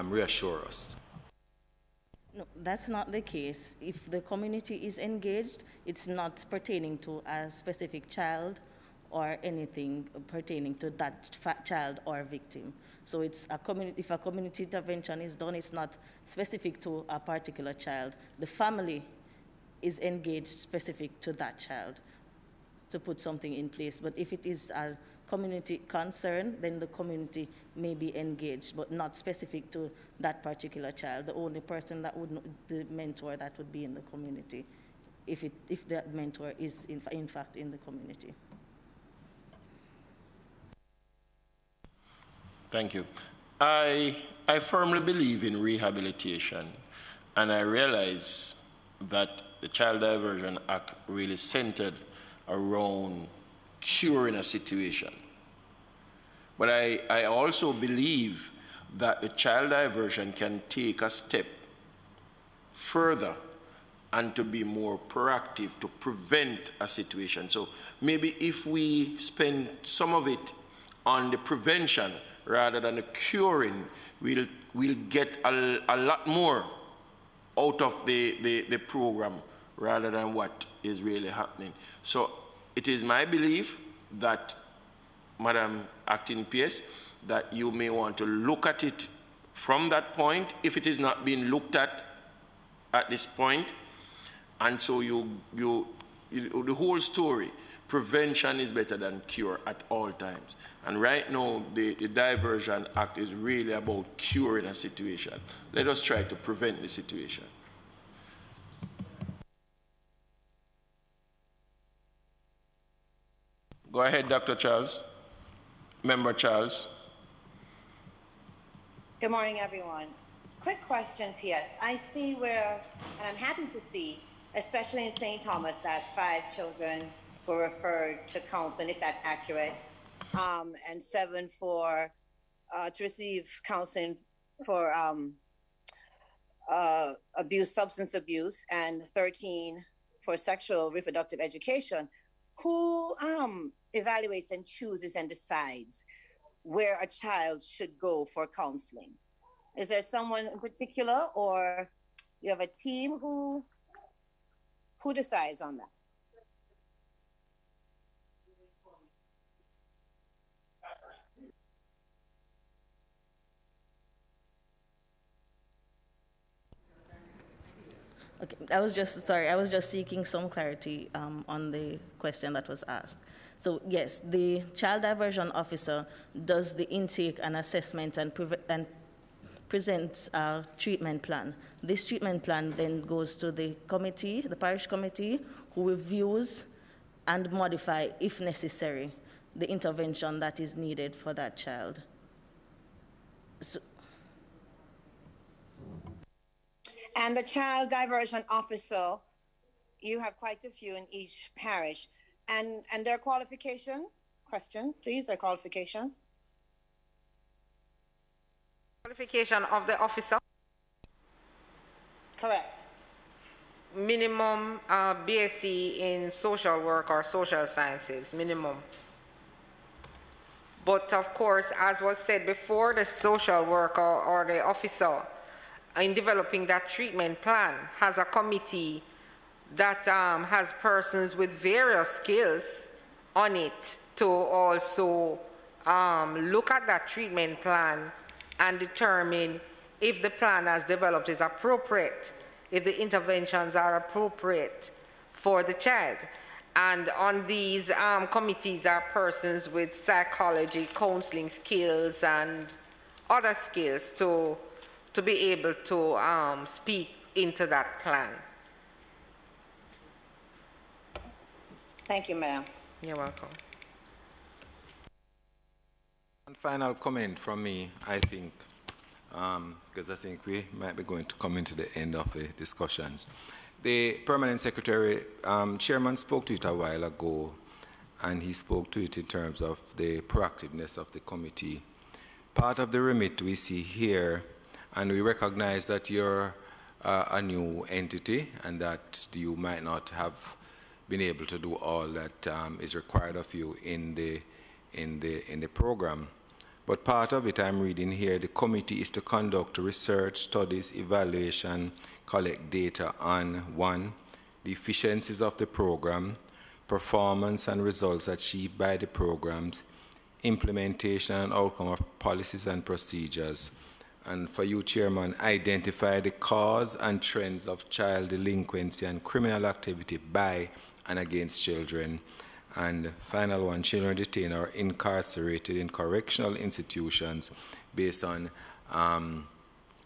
reassure us? No, that's not the case. If the community is engaged, it's not pertaining to a specific child or anything pertaining to that child or victim. So it's a if a community intervention is done, it's not specific to a particular child. The family is engaged specific to that child to put something in place. But if it is a community concern, then the community may be engaged, but not specific to that particular child. The only person that would know, the mentor, that would be in the community, if that mentor is in fact in the community. Thank you. I firmly believe in rehabilitation, and I realize that the Child Diversion Act really centered around curing a situation. But I also believe that the child diversion can take a step further and to be more proactive to prevent a situation. So maybe if we spend some of it on the prevention rather than the curing, we'll get a lot more out of the program rather than what is really happening. So it is my belief that, Madam Acting PS, that you may want to look at it from that point, if it is not being looked at this point. And so the whole story, prevention is better than cure at all times. And right now, the Diversion Act is really about curing a situation. Let us try to prevent the situation. Go ahead, Dr. Charles. Member Charles. Good morning, everyone. Quick question, PS. I see where, and I'm happy to see, especially in St. Thomas, that 5 children were referred to counseling, if that's accurate, and 7 for to receive counseling for abuse, substance abuse, and 13 for sexual reproductive education. Who evaluates and chooses and decides where a child should go for counseling? Is there someone in particular, or you have a team who decides on that? Okay, I was just seeking some clarity on the question that was asked. So yes, the child diversion officer does the intake and assessment and presents a treatment plan. This treatment plan then goes to the committee, the parish committee, who reviews and modify, if necessary, the intervention that is needed for that child. So, and the child diversion officer, you have quite a few in each parish, and their qualification? Question, please, their qualification? Qualification of the officer? Correct. Minimum BSc in social work or social sciences, minimum. But of course, as was said before, the social worker or the officer in developing that treatment plan has a committee that has persons with various skills on it to also look at that treatment plan and determine if the plan as developed is appropriate, if the interventions are appropriate for the child. And on these committees are persons with psychology, counseling skills, and other skills to be able to speak into that plan. Thank you, ma'am. You're welcome. One final comment from me, I think, because I think we might be going to come into the end of the discussions. The Permanent Secretary, Chairman spoke to it a while ago, and he spoke to it in terms of the proactiveness of the committee. Part of the remit we see here, and we recognize that you're a new entity and that you might not have been able to do all that is required of you in the program. But part of it, I'm reading here, the committee is to conduct research, studies, evaluation, collect data on 1, the efficiencies of the program, performance and results achieved by the programs, implementation and outcome of policies and procedures. And for you, Chairman, identify the cause and trends of child delinquency and criminal activity by and against children. And final one, children detained or incarcerated in correctional institutions based on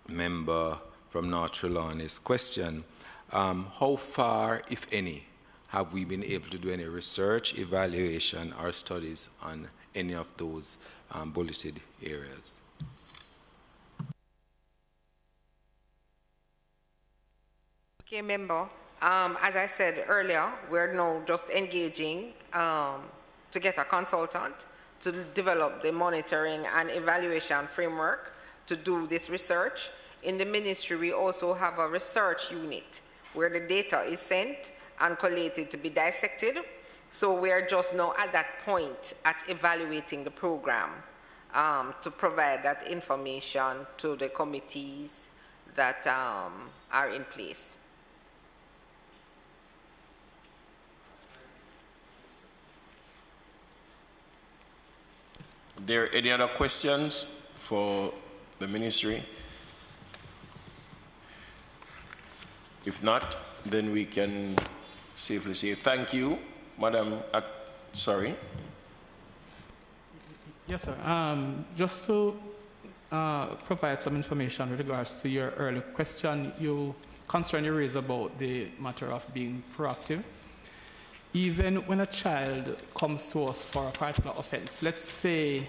member from North Trelawny's question. How far, if any, have we been able to do any research, evaluation, or studies on any of those bulleted areas? Okay, member. As I said earlier, we're now just engaging to get a consultant to develop the monitoring and evaluation framework to do this research. In the ministry, we also have a research unit where the data is sent and collated to be dissected. So we are just now at that point at evaluating the program to provide that information to the committees that are in place. Are there any other questions for the ministry? If not, then we can safely say thank you, Madam. Sorry. Yes, sir. Just to provide some information with regards to your earlier question, concern you raised about the matter of being proactive. Even when a child comes to us for a particular offense, let's say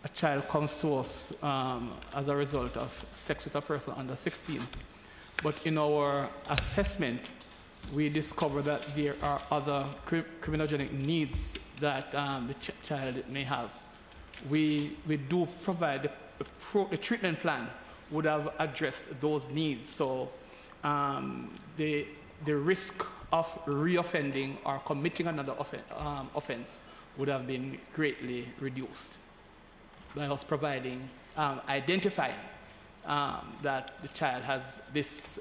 a child comes to us as a result of sex with a person under 16, but in our assessment, we discover that there are other criminogenic needs that the child may have. We do provide the treatment plan would have addressed those needs. So the risk of reoffending or committing another offense would have been greatly reduced by us providing, identifying that the child has this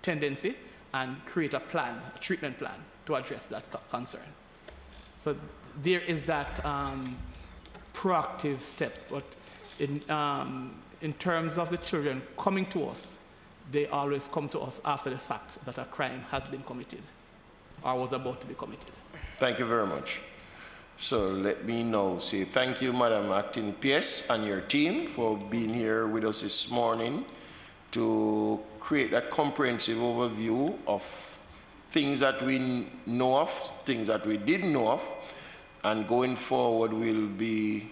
tendency and create a plan, a treatment plan to address that concern. So there is that proactive step, but in terms of the children coming to us, they always come to us after the fact that a crime has been committed or was about to be committed. Thank you very much. So let me now say thank you, Madam Acting PS and your team for being here with us this morning to create that comprehensive overview of things that we know of, things that we didn't know of, and going forward we'll be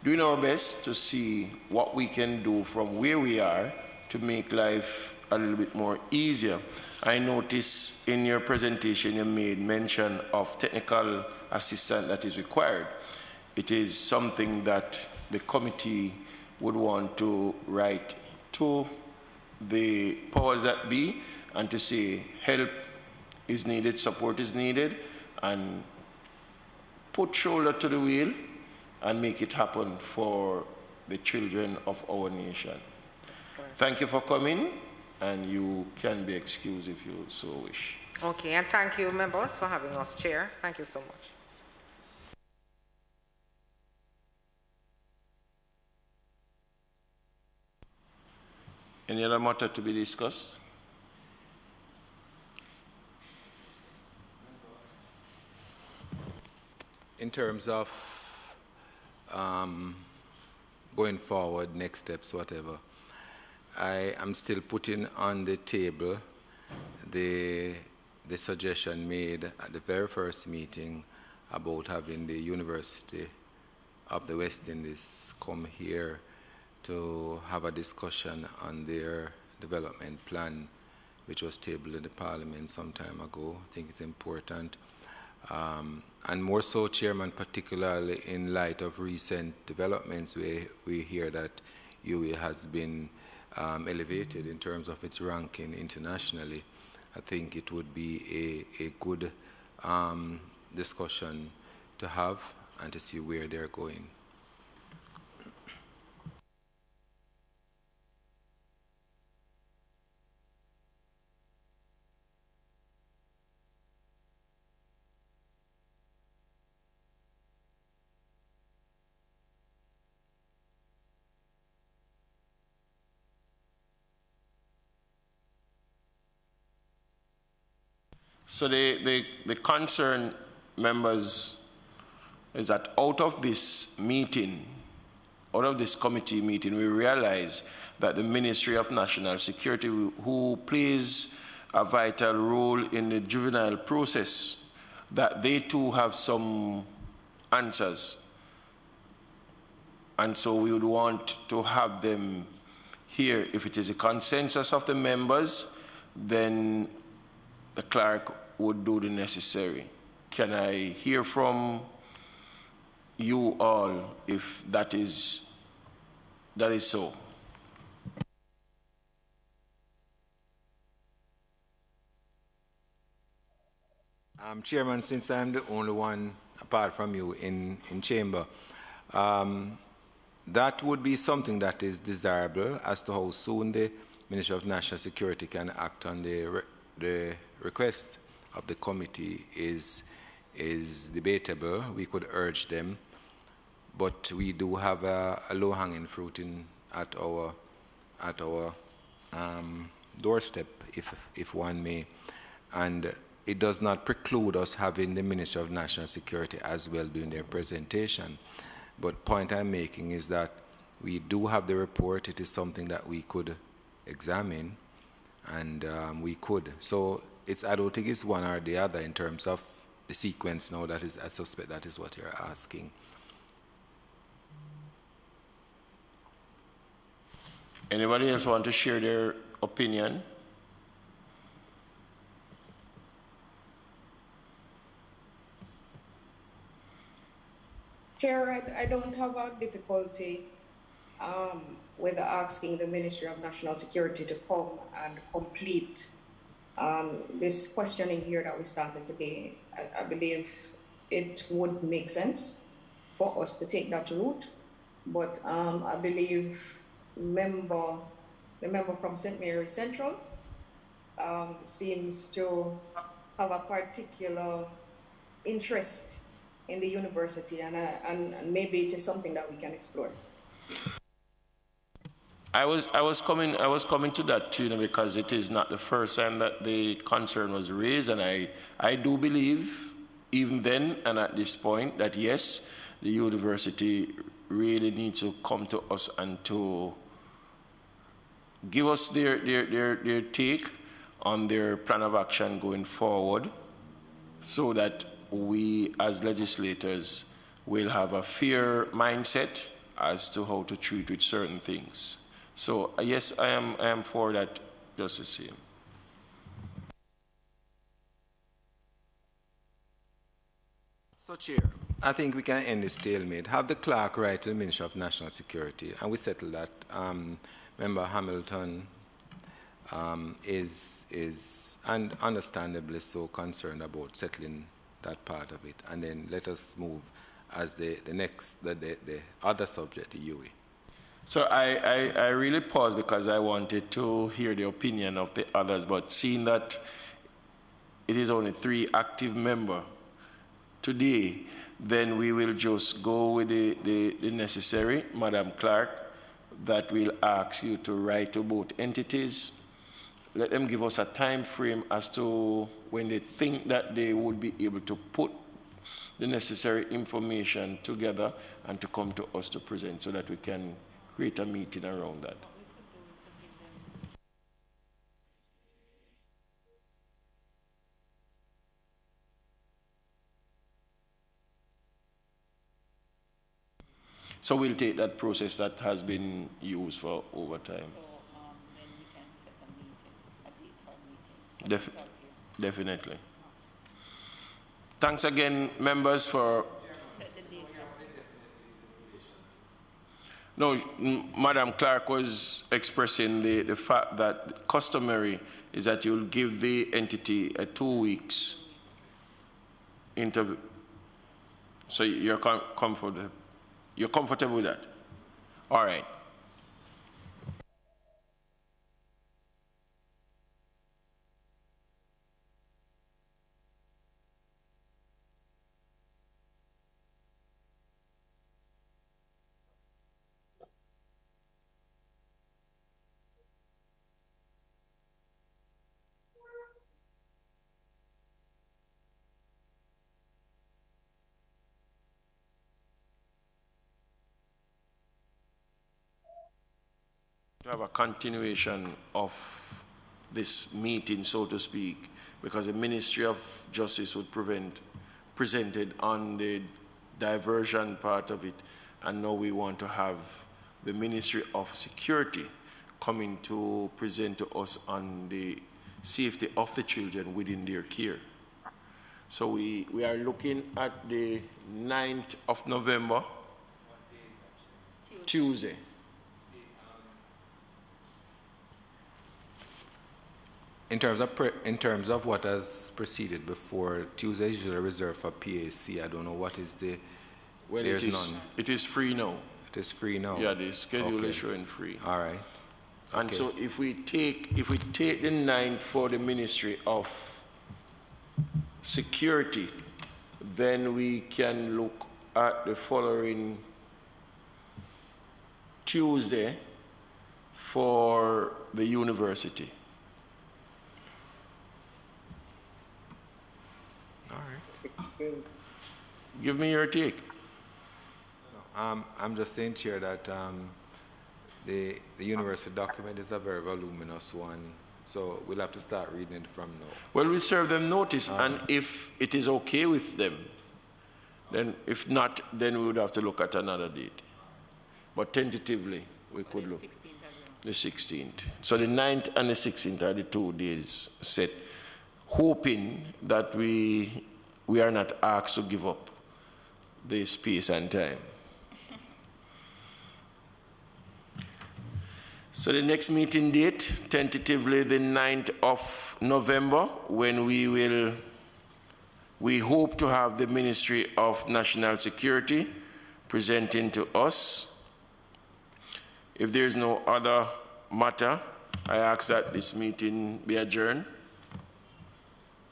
doing our best to see what we can do from where we are to make life a little bit more easier. I noticed in your presentation you made mention of technical assistance that is required. It is something that the committee would want to write to the powers that be and to say help is needed, support is needed, and put shoulder to the wheel and make it happen for the children of our nation. Thank you for coming, and you can be excused if you so wish. Okay, and thank you, members, for having us, Chair. Thank you so much. Any other matter to be discussed? In terms of going forward, next steps, whatever, I am still putting on the table the the suggestion made at the very first meeting about having the University of the West Indies come here to have a discussion on their development plan, which was tabled in the Parliament some time ago. I think it's important. And more so, Chairman, particularly in light of recent developments, we hear that UWI has been elevated in terms of its ranking internationally. I think it would be a good discussion to have and to see where they're going. So the concern, members, is that out of this meeting, out of this committee meeting, we realize that the Ministry of National Security, who plays a vital role in the juvenile process, that they too have some answers. And so we would want to have them here. If it is a consensus of the members, then the clerk would do the necessary. Can I hear from you all if that is so? Chairman, since I'm the only one apart from you in chamber, that would be something that is desirable as to how soon the Ministry of National Security can act on the request of the committee is debatable. We could urge them, but we do have a low-hanging fruit at our doorstep, if one may, and it does not preclude us having the Ministry of National Security as well doing their presentation. But point I'm making is that we do have the report. It is something that we could examine, and we could. So I don't think it's one or the other in terms of the sequence now. That is, I suspect that is what you're asking. Anybody else want to share their opinion? Chair, I don't have a difficulty with asking the Ministry of National Security to come and complete this questioning here that we started today. I believe it would make sense for us to take that route, but I believe the member from St. Mary's Central seems to have a particular interest in the university, and maybe it is something that we can explore. I was coming to that too, because it is not the first time that the concern was raised, and I do believe, even then and at this point, that yes, the university really needs to come to us and to give us their take on their plan of action going forward, so that we as legislators will have a fair mindset as to how to treat with certain things. So yes, I am for that, just the same. So, Chair, I think we can end this stalemate. Have the clerk write to the Ministry of National Security, and we settle that. Member Hamilton is and understandably so concerned about settling that part of it, and then let us move as the other subject, the UWI. So I really paused because I wanted to hear the opinion of the others, but seeing that it is only 3 active members today, then we will just go with the necessary, Madam Clerk, that will ask you to write to both entities. Let them give us a time frame as to when they think that they would be able to put the necessary information together and to come to us to present, so that we can create a meeting around that. So we'll take that process that has been used for over time. So then we can set a meeting, a date for a meeting. Definitely. Thanks again, members, for... No, Madam Clerk was expressing the fact that customary is that you'll give the entity a 2 weeks interview. So you're comfortable. You're comfortable with that? All right. To have a continuation of this meeting, so to speak, because the Ministry of Justice would presented on the diversion part of it, and now we want to have the Ministry of Security coming to present to us on the safety of the children within their care. So we are looking at the 9th of November, Tuesday. In terms of what has proceeded before, Tuesday is usually reserved for PAC. I don't know what is the. Well, there's none. It is free now. It is free now. Yeah, the schedule is showing free. All right. And so if we take the 9th for the Ministry of Security, then we can look at the following Tuesday for the university. All right. Give me your take. I'm just saying, Chair, that the university document is a very voluminous one, so we'll have to start reading it from now. Well, we serve them notice, and if it is okay with them, then if not, then we would have to look at another date. But tentatively, we could look. The 16th. So the 9th and the 16th are the 2 days set, hoping that we are not asked to give up the space and time. So the next meeting date, tentatively the 9th of November, when we hope to have the Ministry of National Security presenting to us. If there is no other matter, I ask that this meeting be adjourned.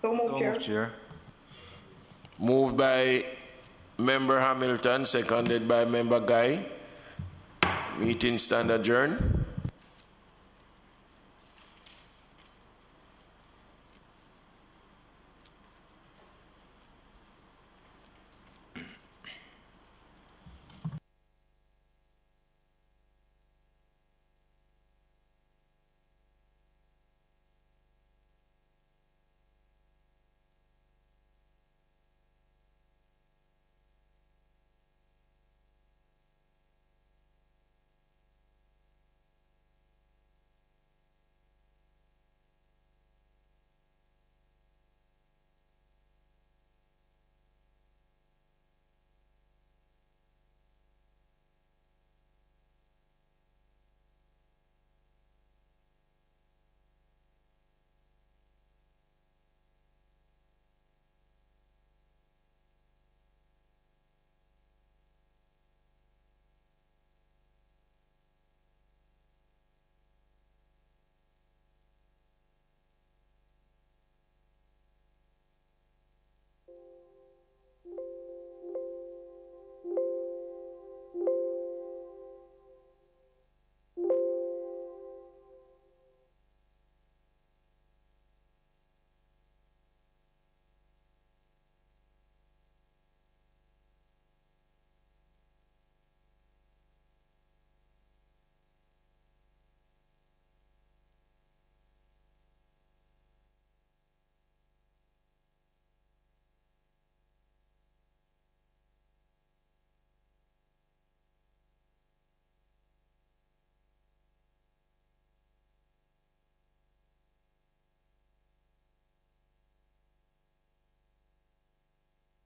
So moved, Chair. Moved by Member Hamilton, seconded by Member Guy. Meeting stand adjourned.